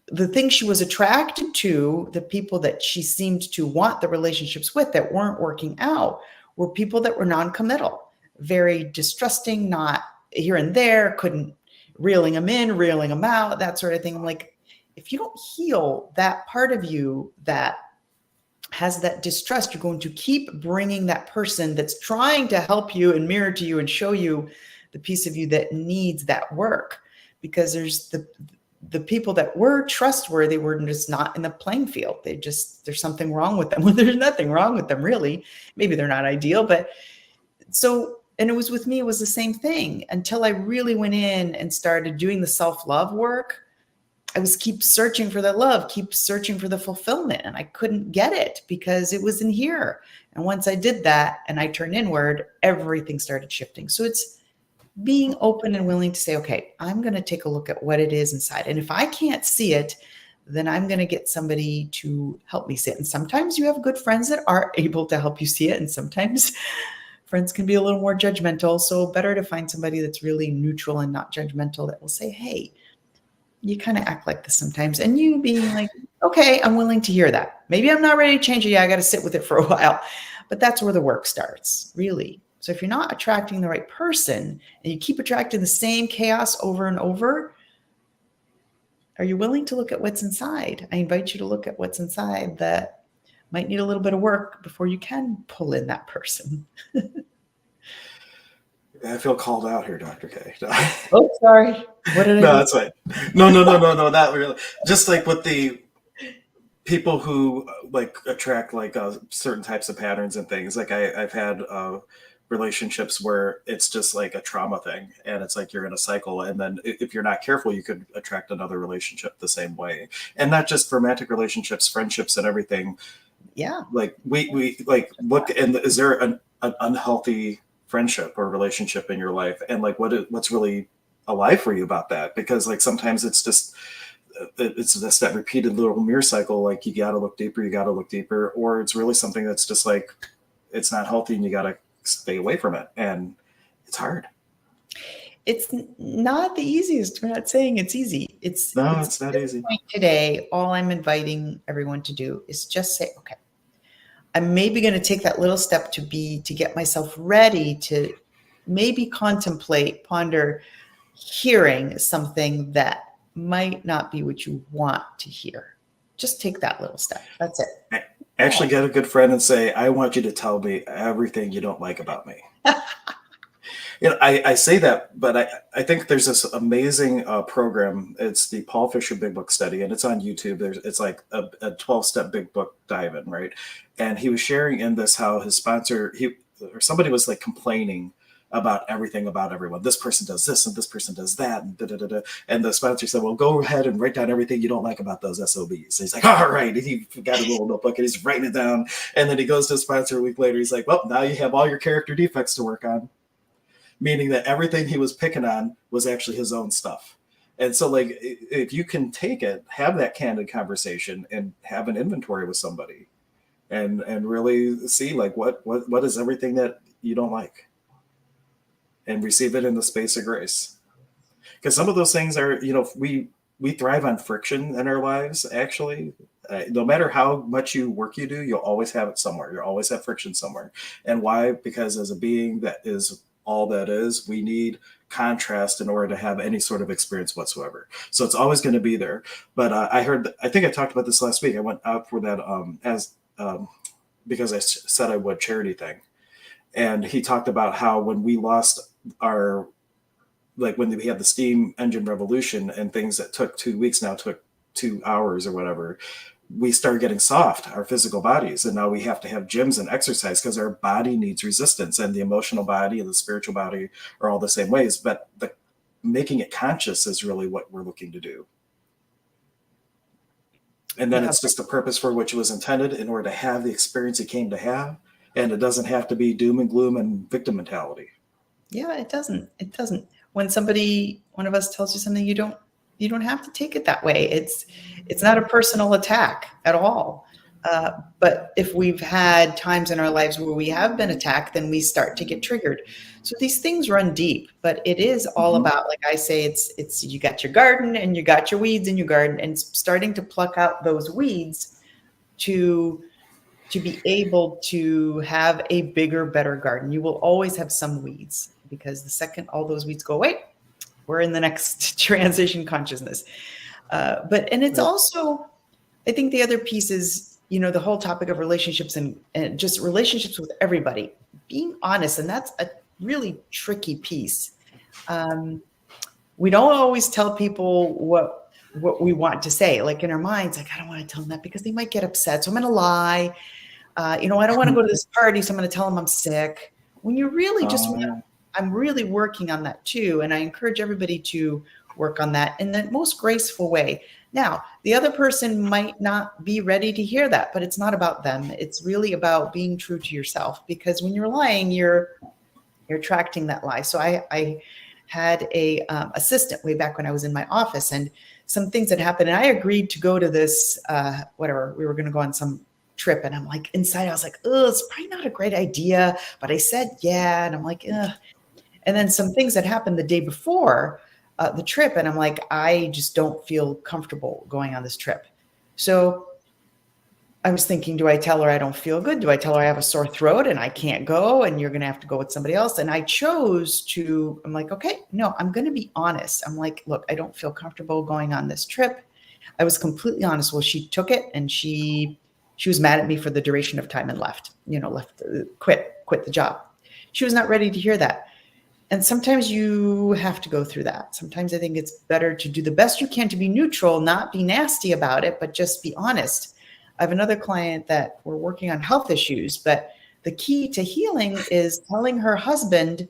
B: the thing she was attracted to, the people that she seemed to want the relationships with that weren't working out, were people that were non-committal, very distrusting, not here and there, couldn't reeling them in, reeling them out, that sort of thing. I'm like, if you don't heal that part of you that has that distrust, you're going to keep bringing that person that's trying to help you and mirror to you and show you the piece of you that needs that work. Because there's the people that were trustworthy were just not in the playing field. There's something wrong with them. Well, there's nothing wrong with them, really. Maybe they're not ideal, but and it was with me, it was the same thing until I really went in and started doing the self-love work. I was keep searching for the love, keep searching for the fulfillment, and I couldn't get it because it was in here. And once I did that and I turned inward, everything started shifting. So it's being open and willing to say, okay, I'm going to take a look at what it is inside. And if I can't see it, then I'm going to get somebody to help me see it. And sometimes you have good friends that are able to help you see it. And sometimes friends can be a little more judgmental. So better to find somebody that's really neutral and not judgmental that will say, hey, you kind of act like this sometimes. And you being like, okay, I'm willing to hear that. Maybe I'm not ready to change it. Yeah, I got to sit with it for a while. But that's where the work starts, really. So if you're not attracting the right person and you keep attracting the same chaos over and over, are you willing to look at what's inside? I invite you to look at what's inside that might need a little bit of work before you can pull in that person.
A: I feel called out here, Dr. K.
B: Oh, sorry. What did I
A: No,
B: do?
A: that's fine. No, not really. Just like with the people who like attract like certain types of patterns and things. Like I've had relationships where it's just like a trauma thing, and it's like you're in a cycle, and then if you're not careful, you could attract another relationship the same way, and not just romantic relationships, friendships, and everything.
B: Yeah.
A: Like we like look, and is there an unhealthy friendship or relationship in your life, and like what's really alive for you about that? Because like sometimes it's just that repeated little mirror cycle. Like you got to look deeper, or it's really something that's just like it's not healthy, and you got to stay away from it, and it's hard.
B: It's not the easiest. We're not saying it's easy. It's
A: No,
B: it's
A: it's not easy.
B: today. All I'm inviting everyone to do is just say, okay, I'm maybe going to take that little step to get myself ready to maybe ponder hearing something that might not be what you want to hear. Just take that little step. That's it.
A: Actually, get a good friend and say, I want you to tell me everything you don't like about me. I say that, but I think there's this amazing program. It's the Paul Fisher Big Book Study, and it's on YouTube. It's like a 12-step Big Book dive in, right? And he was sharing in this how his sponsor, or somebody was like complaining about everything about everyone. This person does this and this person does that, and da da da da. And the sponsor said, "Well, go ahead and write down everything you don't like about those SOBs." And he's like, "All right." And he got a little notebook and he's writing it down. And then he goes to his sponsor a week later. He's like, "Well, now you have all your character defects to work on," meaning that everything he was picking on was actually his own stuff. And so, like, if you can take it, have that candid conversation, and have an inventory with somebody, and really see like what is everything that you don't like, and receive it in the space of grace. Because some of those things are, we thrive on friction in our lives. Actually, no matter how much work you do, you'll always have it somewhere. You'll always have friction somewhere. And why? Because as a being that is all that is, we need contrast in order to have any sort of experience whatsoever. So it's always going to be there. But I think I talked about this last week. I went out for that because I said I would, charity thing. And he talked about how when we lost when we had the steam engine revolution, and things that took 2 weeks now took 2 hours or whatever, we started getting soft, our physical bodies. And now we have to have gyms and exercise because our body needs resistance, and the emotional body and the spiritual body are all the same ways. But making it conscious is really what we're looking to do. And then it's just the purpose for which it was intended, in order to have the experience it came to have. And it doesn't have to be doom and gloom and victim mentality.
B: Yeah, it doesn't. It doesn't. When one of us tells you something, you don't have to take it that way. It's not a personal attack at all. But if we've had times in our lives where we have been attacked, then we start to get triggered. So these things run deep, but it is all about, like I say, it's you got your garden and you got your weeds in your garden, and starting to pluck out those weeds to be able to have a bigger, better garden. You will always have some weeds, because the second all those weeds go away, we're in the next transition consciousness. And it's also, I think the other piece is, the whole topic of relationships and just relationships with everybody, being honest. And that's a really tricky piece. We don't always tell people what we want to say. Like in our minds, like, I don't want to tell them that because they might get upset. So I'm going to lie. I don't want to go to this party, so I'm going to tell them I'm sick. When you really just I'm really working on that too. And I encourage everybody to work on that in the most graceful way, Now, the other person might not be ready to hear that, but it's not about them. It's really about being true to yourself, because when you're lying, you're attracting that lie. So I had a assistant way back when I was in my office, and some things had happened, and I agreed to go to this whatever, we were going to go on some trip, and I'm like, inside I was like, oh, it's probably not a great idea, but I said yeah, and I'm like, ugh. And then some things that happened the day before the trip, and I'm like, I just don't feel comfortable going on this trip. So I was thinking, do I tell her I don't feel good? Do I tell her I have a sore throat and I can't go and you're going to have to go with somebody else? And I chose to, I'm like, okay, no, I'm going to be honest. I'm like, look, I don't feel comfortable going on this trip. I was completely honest. Well, she took it, and she was mad at me for the duration of time and left, quit the job. She was not ready to hear that. And sometimes you have to go through that. Sometimes I think it's better to do the best you can to be neutral, not be nasty about it, but just be honest. I have another client that we're working on health issues, but the key to healing is telling her husband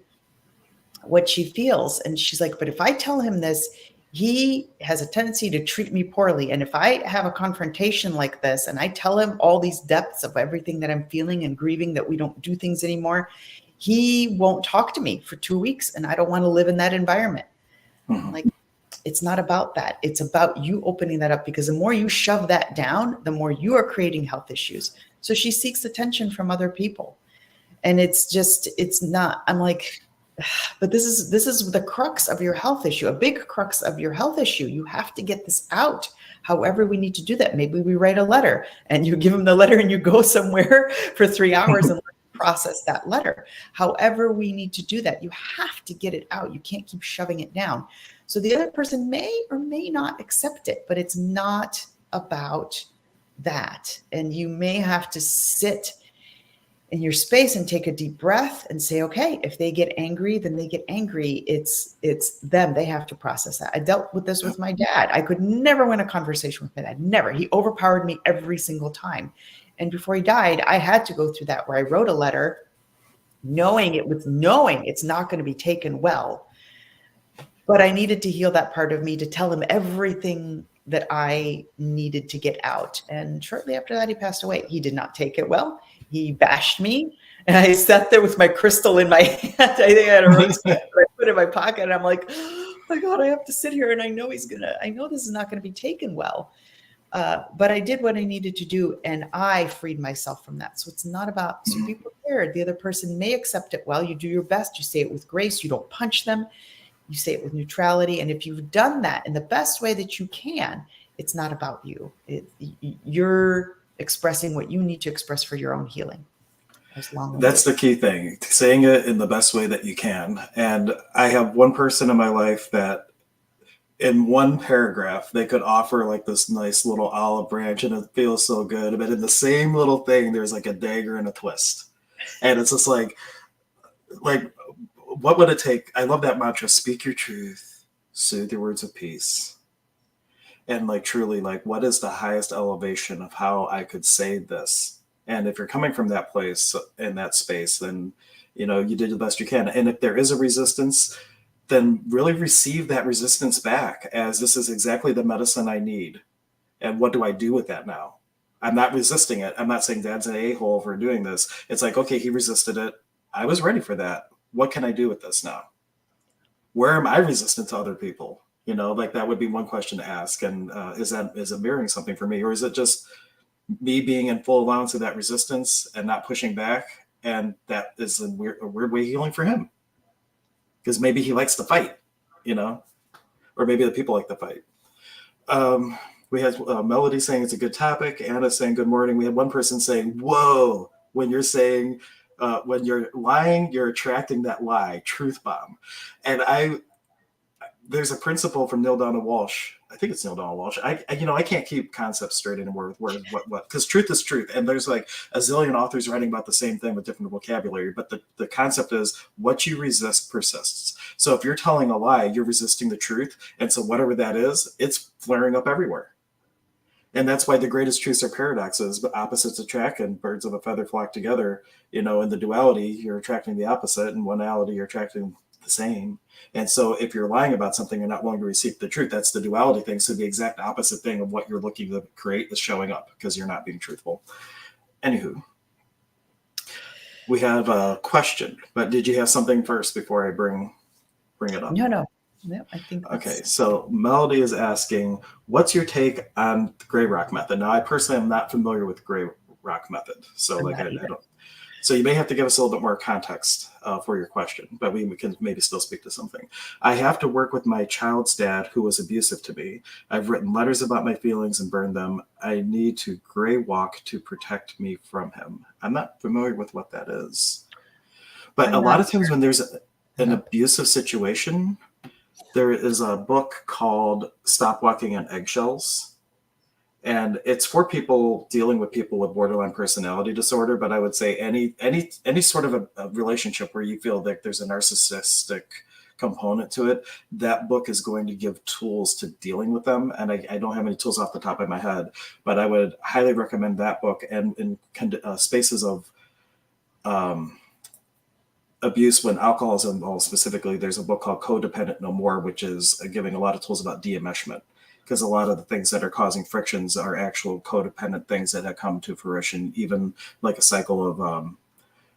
B: what she feels. And she's like, but if I tell him this, he has a tendency to treat me poorly. And if I have a confrontation like this and I tell him all these depths of everything that I'm feeling and grieving that we don't do things anymore, he won't talk to me for 2 weeks. And I don't want to live in that environment.
A: Mhm.
B: Like, it's not about that. It's about you opening that up, because the more you shove that down, the more you are creating health issues. So she seeks attention from other people. And it's not, I'm like, but this is the crux of your health issue, a big crux of your health issue. You have to get this out. However, we need to do that. Maybe we write a letter and you give them the letter and you go somewhere for 3 hours and process that letter. However, we need to do that. You have to get it out. You can't keep shoving it down. So the other person may or may not accept it, but it's not about that. And you may have to sit in your space and take a deep breath and say, okay, if they get angry, then they get angry. It's them. They have to process that. I dealt with this with my dad. I could never win a conversation with my dad. Never. He overpowered me every single time. And before he died, I had to go through that, where I wrote a letter knowing it's not going to be taken well. But I needed to heal that part of me to tell him everything that I needed to get out. And shortly after that, he passed away. He did not take it well. He bashed me. And I sat there with my crystal in my hand. I think I had a rose that I put in my pocket. And I'm like, oh my God, I have to sit here. And I know this is not going to be taken well. But I did what I needed to do, and I freed myself from that. So it's not about, so be prepared. The other person may accept it well. You do your best. You say it with grace. You don't punch them. You say it with neutrality. And if you've done that in the best way that you can, it's not about you. You're expressing what you need to express for your own healing.
A: That's the key thing, saying it in the best way that you can. And I have one person in my life that in one paragraph, they could offer like this nice little olive branch and it feels so good. But in the same little thing, there's like a dagger and a twist. And it's just like, what would it take? I love that mantra, speak your truth, soothe your words of peace. And like, truly, like, what is the highest elevation of how I could say this? And if you're coming from that place in that space, then, you did the best you can. And if there is a resistance, then really receive that resistance back as this is exactly the medicine I need. And what do I do with that now? I'm not resisting it. I'm not saying Dad's an a-hole for doing this. It's like, okay, he resisted it. I was ready for that. What can I do with this now? Where am I resistant to other people? Like that would be one question to ask. And is it mirroring something for me? Or is it just me being in full allowance of that resistance and not pushing back? And that is a weird way of healing for him. Because maybe he likes to fight, or maybe the people like to fight. We had Melody saying it's a good topic. Anna saying good morning. We had one person saying, whoa, when you're saying, when you're lying, you're attracting that lie, truth bomb. And there's a principle from Neil Donald Walsh. I think it's Neil Donald Walsh. I can't keep concepts straight anymore with what, because truth is truth. And there's like a zillion authors writing about the same thing with different vocabulary. But the concept is what you resist persists. So if you're telling a lie, you're resisting the truth. And so whatever that is, it's flaring up everywhere. And that's why the greatest truths are paradoxes, but opposites attract and birds of a feather flock together. In the duality, you're attracting the opposite. In one-ality, you're attracting the same. And so if you're lying about something, you're not willing to receive the truth. That's the duality thing. So the exact opposite thing of what you're looking to create is showing up because you're not being truthful. Anywho, we have a question, but did you have something first before I bring it up?
B: No, I think
A: Okay, so Melody is asking, what's your take on the gray rock method? Now, I personally am not familiar with the gray rock method, so like I don't. So you may have to give us a little bit more context for your question, but we can maybe still speak to something. I have to work with my child's dad who was abusive to me. I've written letters about my feelings and burned them. I need to gray walk to protect me from him. I'm not familiar with what that is. But a lot of times when there's an abusive situation, there is a book called Stop Walking on Eggshells. And it's for people dealing with people with borderline personality disorder. But I would say any sort of a relationship where you feel that there's a narcissistic component to it, that book is going to give tools to dealing with them. And I don't have any tools off the top of my head, but I would highly recommend that book. And in spaces of abuse, when alcohol is involved specifically, there's a book called Codependent No More, which is giving a lot of tools about de-enmeshment. Because a lot of the things that are causing frictions are actual codependent things that have come to fruition. Even like a cycle of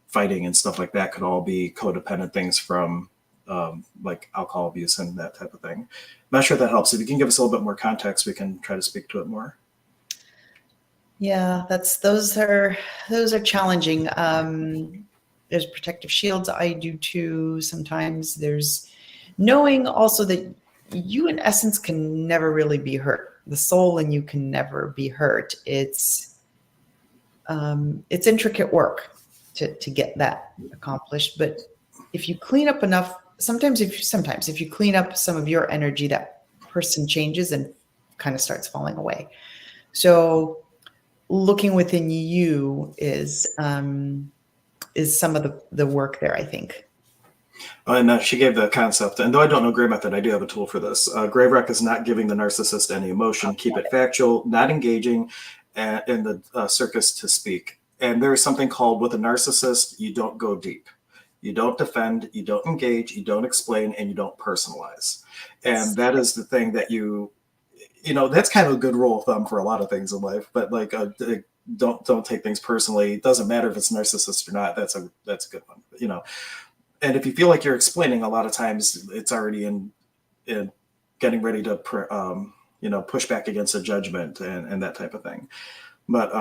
A: fighting and stuff like that could all be codependent things from like alcohol abuse and that type of thing. I'm not sure if that helps. If you can give us a little bit more context, we can try to speak to it more.
B: Yeah, those are challenging. There's protective shields. I do too. Sometimes there's knowing also that you in essence can never really be hurt. The soul in you can never be hurt. It's intricate work to get that accomplished. But if you clean up enough, sometimes if you clean up some of your energy, that person changes and kind of starts falling away. So looking within you is some of the work there, I think.
A: And she gave the concept, and though I don't know gray method, I do have a tool for this. Gray rock is not giving the narcissist any emotion, keep it factual, not engaging in the circus to speak. And there is something called, with a narcissist, you don't go deep. You don't defend, you don't engage, you don't explain, and you don't personalize. And that is the thing that that's kind of a good rule of thumb for a lot of things in life, but like don't take things personally. It doesn't matter if it's narcissist or not. That's a good one, And if you feel like you're explaining, a lot of times it's already in getting ready to push back against a judgment and that type of thing. But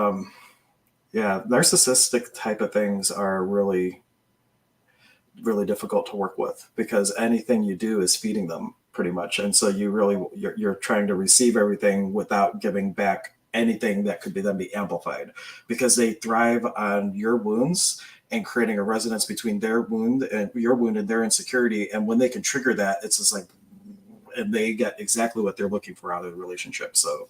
A: narcissistic type of things are really, really difficult to work with because anything you do is feeding them pretty much. And so you're trying to receive everything without giving back anything that could then be amplified, because they thrive on your wounds and creating a resonance between their wound and your wound and their insecurity. And when they can trigger that, it's just like, and they get exactly what they're looking for out of the relationship. So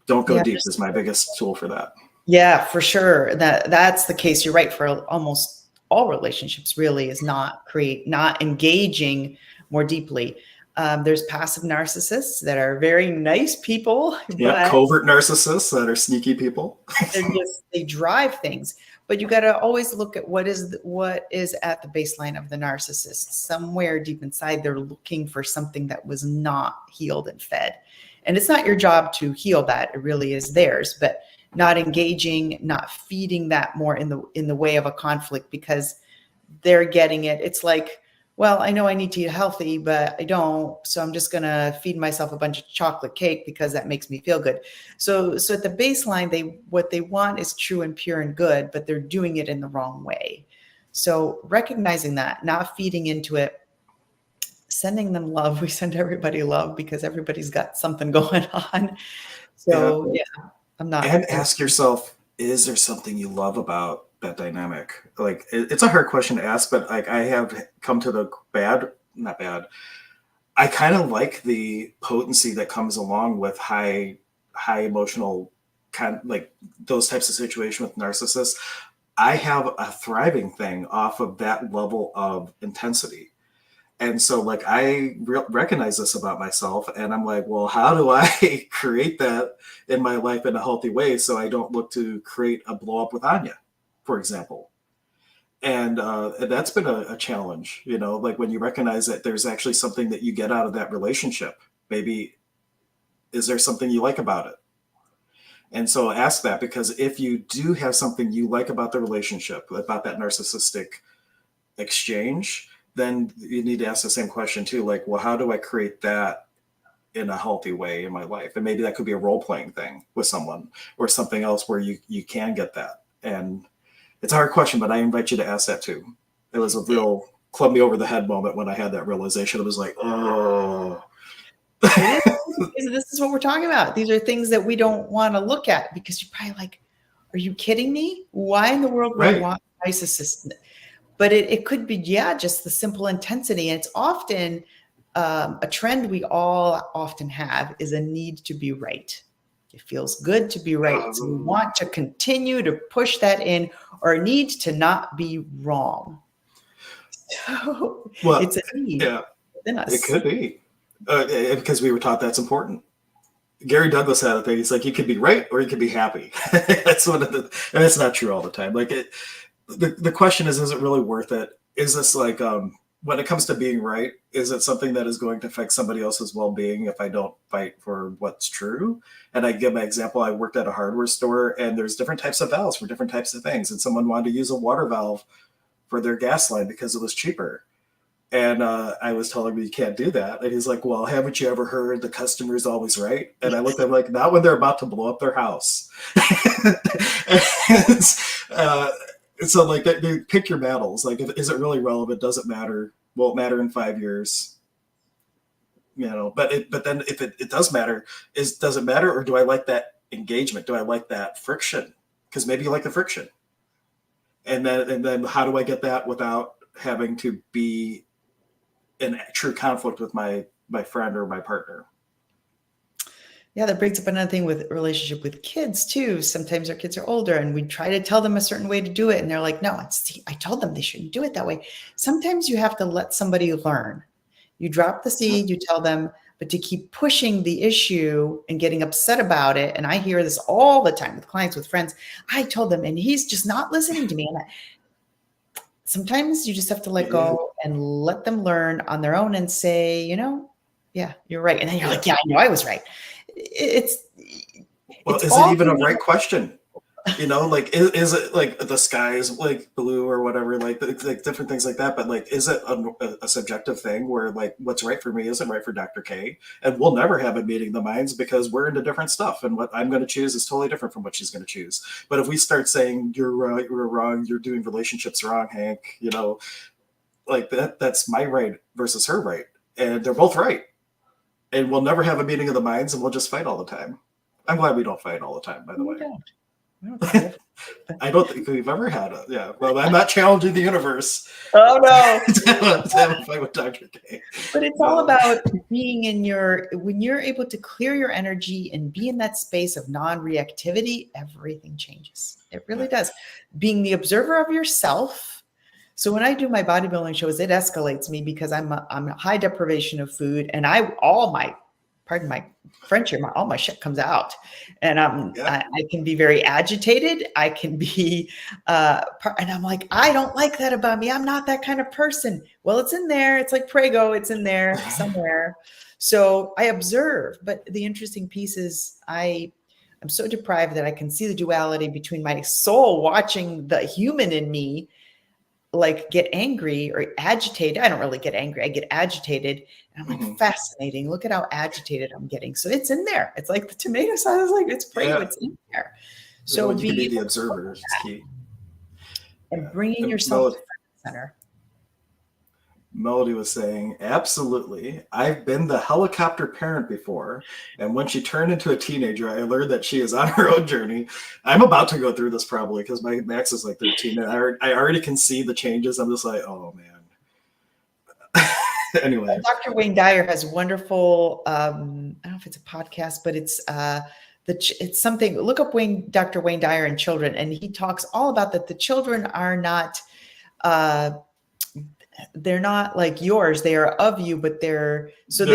A: don't go deep is my biggest tool for that.
B: Yeah, for sure. That's the case. You're right. For almost all relationships really is not engaging more deeply. There's passive narcissists that are very nice people.
A: Yeah, covert narcissists that are sneaky people.
B: they drive things. But you got to always look at what is at the baseline of the narcissist. Somewhere deep inside, they're looking for something that was not healed and fed. And it's not your job to heal that. It really is theirs. But not engaging, not feeding that more in the way of a conflict, because they're getting it. It's like, well, I know I need to eat healthy, but I don't. So I'm just going to feed myself a bunch of chocolate cake because that makes me feel good. So at the baseline, what they want is true and pure and good, but they're doing it in the wrong way. So recognizing that, not feeding into it, sending them love. We send everybody love because everybody's got something going on. So I'm not.
A: And ask yourself, is there something you love about that dynamic? Like, it's a hard question to ask, but like I have come to the not bad. I kind of like the potency that comes along with high emotional like those types of situations with narcissists. I have a thriving thing off of that level of intensity. And so like I recognize this about myself, and I'm like, well, how do I create that in my life in a healthy way so I don't look to create a blow up with Anya, for example? And that's been a challenge, you know, like when you recognize that there's actually something that you get out of that relationship. Maybe is there something you like about it? And so ask that, because if you do have something you like about the relationship, about that narcissistic exchange, then you need to ask the same question too. Like, well, how do I create that in a healthy way in my life? And maybe that could be a role playing thing with someone or something else where you can get that. And it's a hard question, but I invite you to ask that too. It was a real club me over the head moment when I had that realization. It was like, oh,
B: It is. This is what we're talking about. These are things that we don't want to look at because you're probably like, are you kidding me? Why in the world would I
A: right.
B: want a narcissist? But it could be, yeah, just the simple intensity. And it's often a trend we all often have is a need to be right. It feels good to be right. So we want to continue to push that in, or a need to not be wrong. So
A: Well,
B: it's a need
A: yeah,
B: within
A: it
B: us.
A: could be because we were taught that's important. Gary Douglas had a thing. He's like, you could be right or you could be happy. That's one of the, and it's not true all the time. Like the question is it really worth it? Is this like, when it comes to being right, is it something that is going to affect somebody else's well-being if I don't fight for what's true? And I give my example. I worked at a hardware store, and there's different types of valves for different types of things. And someone wanted to use a water valve for their gas line because it was cheaper. And I was telling him you can't do that. And he's like, well, haven't you ever heard the customer is always right? And I looked at him like, not when they're about to blow up their house. and, uh, so like they pick your battles. Like, is it really relevant? Does it matter? Will it matter in 5 years? You know, but then if it does matter, does it matter, or do I like that engagement? Do I like that friction? Because maybe you like the friction. And then how do I get that without having to be in true conflict with my friend or my partner?
B: Yeah, that brings up another thing with relationship with kids too. Sometimes our kids are older and we try to tell them a certain way to do it. And they're like, no, I told them they shouldn't do it that way. Sometimes you have to let somebody learn. You drop the seed, you tell them, but to keep pushing the issue and getting upset about it. And I hear this all the time with clients, with friends. I told them, and he's just not listening to me. And sometimes you just have to let
A: Yeah,
B: go and let them learn on their own and say, yeah, you're right. And then you're
A: yeah.
B: like, yeah, I know I was right. It's
A: Well,
B: it's
A: is it
B: all
A: even a
B: being
A: right question? You know, like is it like the sky is like blue or whatever, like different things like that? But like, is it a subjective thing where like what's right for me isn't right for Dr. K, and we'll never have a meeting of the minds because we're into different stuff, and what I'm going to choose is totally different from what she's going to choose. But if we start saying you're right, you're wrong, you're doing relationships wrong, Hank, you know, like that's my right versus her right, and they're both right, and we'll never have a meeting of the minds, and we'll just fight all the time. I'm glad we don't fight all the time, by the
B: we
A: way.
B: don't. We don't fight it.
A: I don't think we've ever had a, yeah. Well, I'm not challenging the universe
B: Oh no.
A: to have a fight with Dr. K.
B: But it's all
A: No.
B: about being when you're able to clear your energy and be in that space of non-reactivity, everything changes. It really
A: Yeah.
B: does. Being the observer of yourself. So when I do my bodybuilding shows, it escalates me because I'm a high deprivation of food, and pardon my French here, all my shit comes out, and
A: Yeah.
B: I can be very agitated. I can be, and I'm like, I don't like that about me. I'm not that kind of person. Well, it's in there. It's like Prego. It's in there somewhere. So I observe. But the interesting piece is I'm so deprived that I can see the duality between my soul watching the human in me like get angry or agitated. I don't really get angry. I get agitated. And I'm like,
A: Mhm.
B: fascinating. Look at how agitated I'm getting. So it's in there. It's like the tomato sauce. Like it's Prego.
A: Yeah.
B: It's in there. So
A: Well, you can
B: being
A: be the
B: able to look
A: observer is key.
B: and
A: Yeah.
B: bringing
A: And
B: yourself to front and center.
A: Melody was saying, absolutely. I've been the helicopter parent before. And when she turned into a teenager, I learned that she is on her own journey. I'm about to go through this probably because my Max is like 13. And I already can see the changes. I'm just like, oh, man. Anyway.
B: Dr. Wayne Dyer has wonderful, I don't know if it's a podcast, but it's something, look up Dr. Wayne Dyer and children. And he talks all about that. The children are not, they're not like yours. They are of you, but they
A: Oh,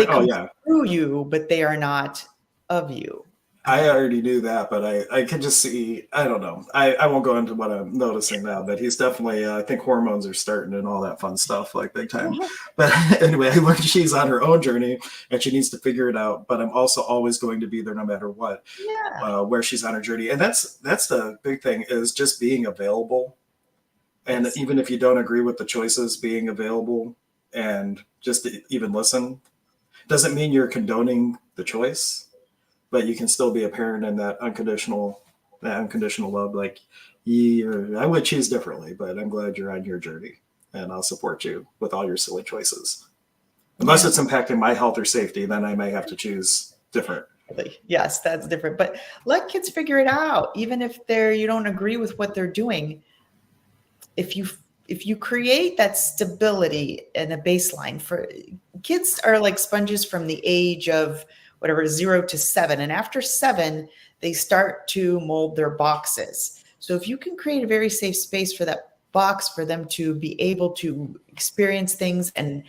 B: come
A: yeah.
B: through you, but they are not of you.
A: I already knew that, but I can just see, I don't know. I won't go into what I'm noticing now, but he's definitely, I think hormones are starting and all that fun stuff, like big time. But anyway, I learned she's on her own journey and she needs to figure it out. But I'm also always going to be there no matter what,
B: Yeah.
A: where she's on her journey. And that's the big thing, is just being available. And
B: Yes.
A: even if you don't agree with the choices, being available and just to even listen doesn't mean you're condoning the choice, but you can still be a parent in that unconditional love. Like, I would choose differently, but I'm glad you're on your journey, and I'll support you with all your silly choices. Unless
B: Yeah.
A: it's impacting my health or safety, then I may have to choose different.
B: Yes, that's different. But let kids figure it out, even if you don't agree with what they're doing. If you create that stability and a baseline for kids are like sponges from the age of whatever 0 to 7, and after 7 they start to mold their boxes. So if you can create a very safe space for that box for them to be able to experience things and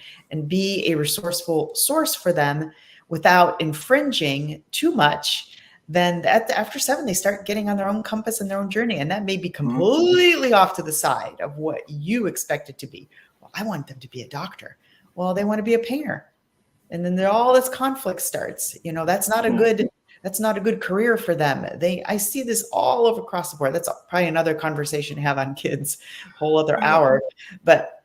B: be a resourceful source for them without infringing too much, then after 7 they start getting on their own compass and their own journey, and that may be
A: Mhm.
B: completely off to the side of what you expect it to be. Well, I want them to be a doctor. Well, they want to be a painter, and then all this conflict starts. That's not a good career for them. I see this all over across the board. That's probably another conversation to have on kids, whole other
A: Yeah.
B: hour. But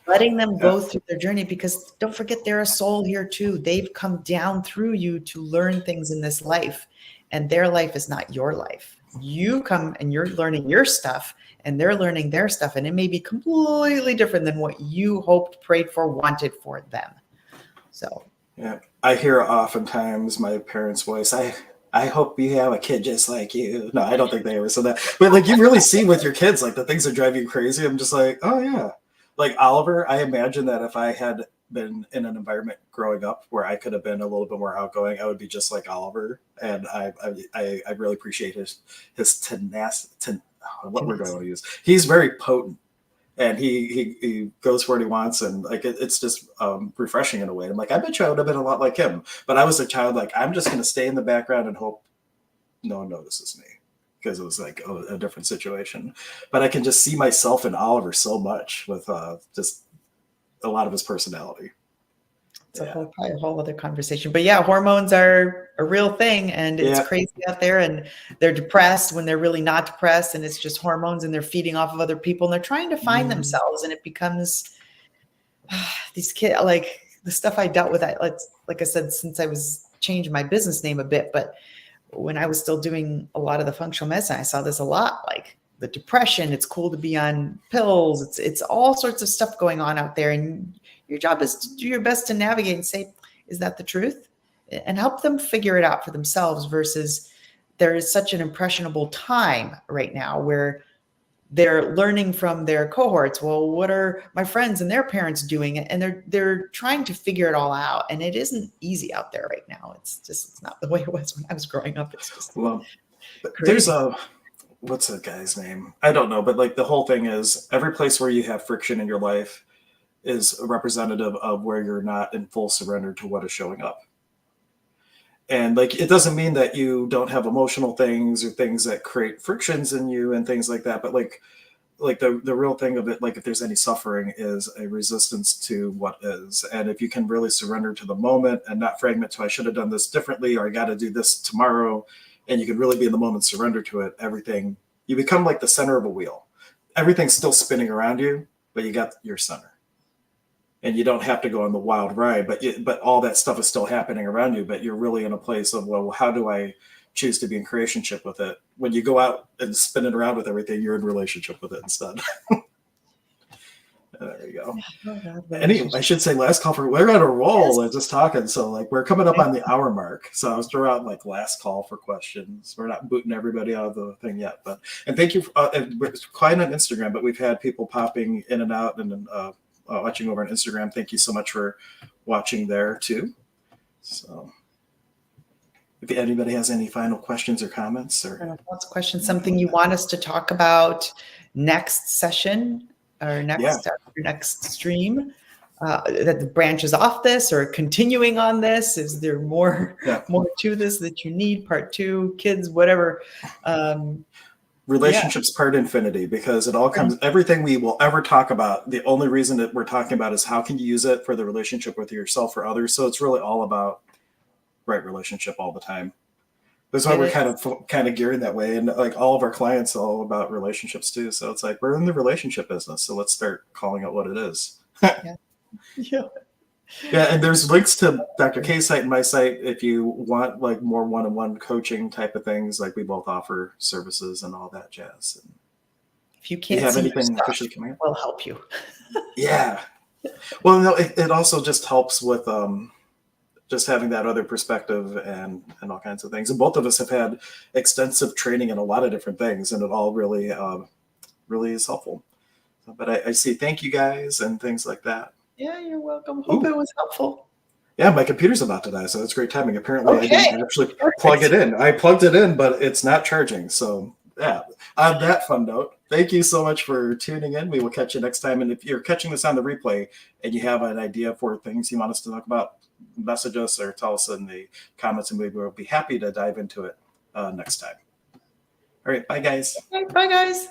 B: letting them
A: Yeah.
B: go through their journey, because don't forget they're a soul here too. They've come down through you to learn things in this life, and their life is not your life. You come and you're learning your stuff, and they're learning their stuff, and it may be completely different than what you hoped, prayed for, wanted for them. So
A: Yeah. I hear oftentimes my parents' voice. I hope you have a kid just like you. No, I don't think they ever said that. But like, you really see with your kids, like the things that drive you crazy. I'm just like, oh yeah. Like Oliver, I imagine that if I had been in an environment growing up where I could have been a little bit more outgoing, I would be just like Oliver. And I really appreciate his tenacity. What word do I want to use? He's very potent, and he goes for what he wants, and like it's just refreshing in a way. I'm like, I bet you I would have been a lot like him, but I was a child, like, I'm just going to stay in the background and hope no one notices me, because it was like a different situation. But I can just see myself in Oliver so much with just a lot of his personality.
B: it's
A: Yeah.
B: probably a whole other conversation. But yeah, hormones are a real thing, and it's
A: Yeah.
B: crazy out there. And they're depressed when they're really not depressed, and it's just hormones, and they're feeding off of other people, and they're trying to find themselves. And it becomes these kids, like the stuff I dealt with. Like I said, since I was changing my business name a bit, but when I was still doing a lot of the functional medicine, I saw this a lot, like the depression. It's cool to be on pills. It's all sorts of stuff going on out there. And your job is to do your best to navigate and say, is that the truth? And help them figure it out for themselves, versus there is such an impressionable time right now where they're learning from their cohorts. Well, what are my friends and their parents doing? And they're trying to figure it all out. And it isn't easy out there right now. It's not the way it was when I was growing up. It's just
A: Well, there's
B: crazy.
A: what's the guy's name? I don't know, but like the whole thing is, every place where you have friction in your life is a representative of where you're not in full surrender to what is showing up. And like, it doesn't mean that you don't have emotional things or things that create frictions in you and things like that, but like the real thing of it, like if there's any suffering, is a resistance to what is. And if you can really surrender to the moment and not fragment to, I should have done this differently, or I got to do this tomorrow, and you can really be in the moment, surrender to it, everything, you become like the center of a wheel. Everything's still spinning around you, but you got your center, and you don't have to go on the wild ride, but all that stuff is still happening around you, but you're really in a place of, well, how do I choose to be in relationship with it? When you go out and spin it around with everything, you're in relationship with it instead. There you go. I should say, last call we're on a roll and just talking. So like, we're coming up on the hour mark. So I was throwing out like last call for questions. We're not booting everybody out of the thing yet, and thank you. We're quiet on Instagram, but we've had people popping in and out and watching over on Instagram. Thank you so much for watching there too. So if anybody has any final questions or comments, or
B: questions, something you want us to talk about next session or next stream, that branches off this or continuing on this? Is there more
A: Yeah.
B: more to this that you need? Part two, kids, whatever.
A: Relationships part infinity, because it all comes, everything we will ever talk about, the only reason that we're talking about is how can you use it for the relationship with yourself or others. So it's really all about right relationship all the time. That's why we're kind of geared that way, and like all of our clients are all about relationships too. So it's like we're in the relationship business, so let's start calling it what it is.
B: Yeah. Yeah.
A: Yeah, and there's links to Dr. K's site and my site if you want like more one-on-one coaching type of things. Like we both offer services and all that jazz. And
B: If you
A: do you
B: can't
A: have
B: see your
A: anything
B: stuff,
A: officially coming up?
B: we'll help you.
A: Yeah. Well, no, it also just helps with just having that other perspective and all kinds of things. And both of us have had extensive training in a lot of different things, and it all really really is helpful. But I see thank you guys and things like that.
B: Yeah, you're welcome. Hope it was helpful.
A: Yeah, my computer's about to die, so it's great timing. Apparently, I
B: Okay.
A: didn't actually plug it in. I plugged it in, but it's not charging. So, yeah, on that fun note, thank you so much for tuning in. We will catch you next time. And if you're catching this on the replay and you have an idea for things you want us to talk about, message us or tell us in the comments, and we will be happy to dive into it next time. All right, bye, guys.
B: Bye, guys.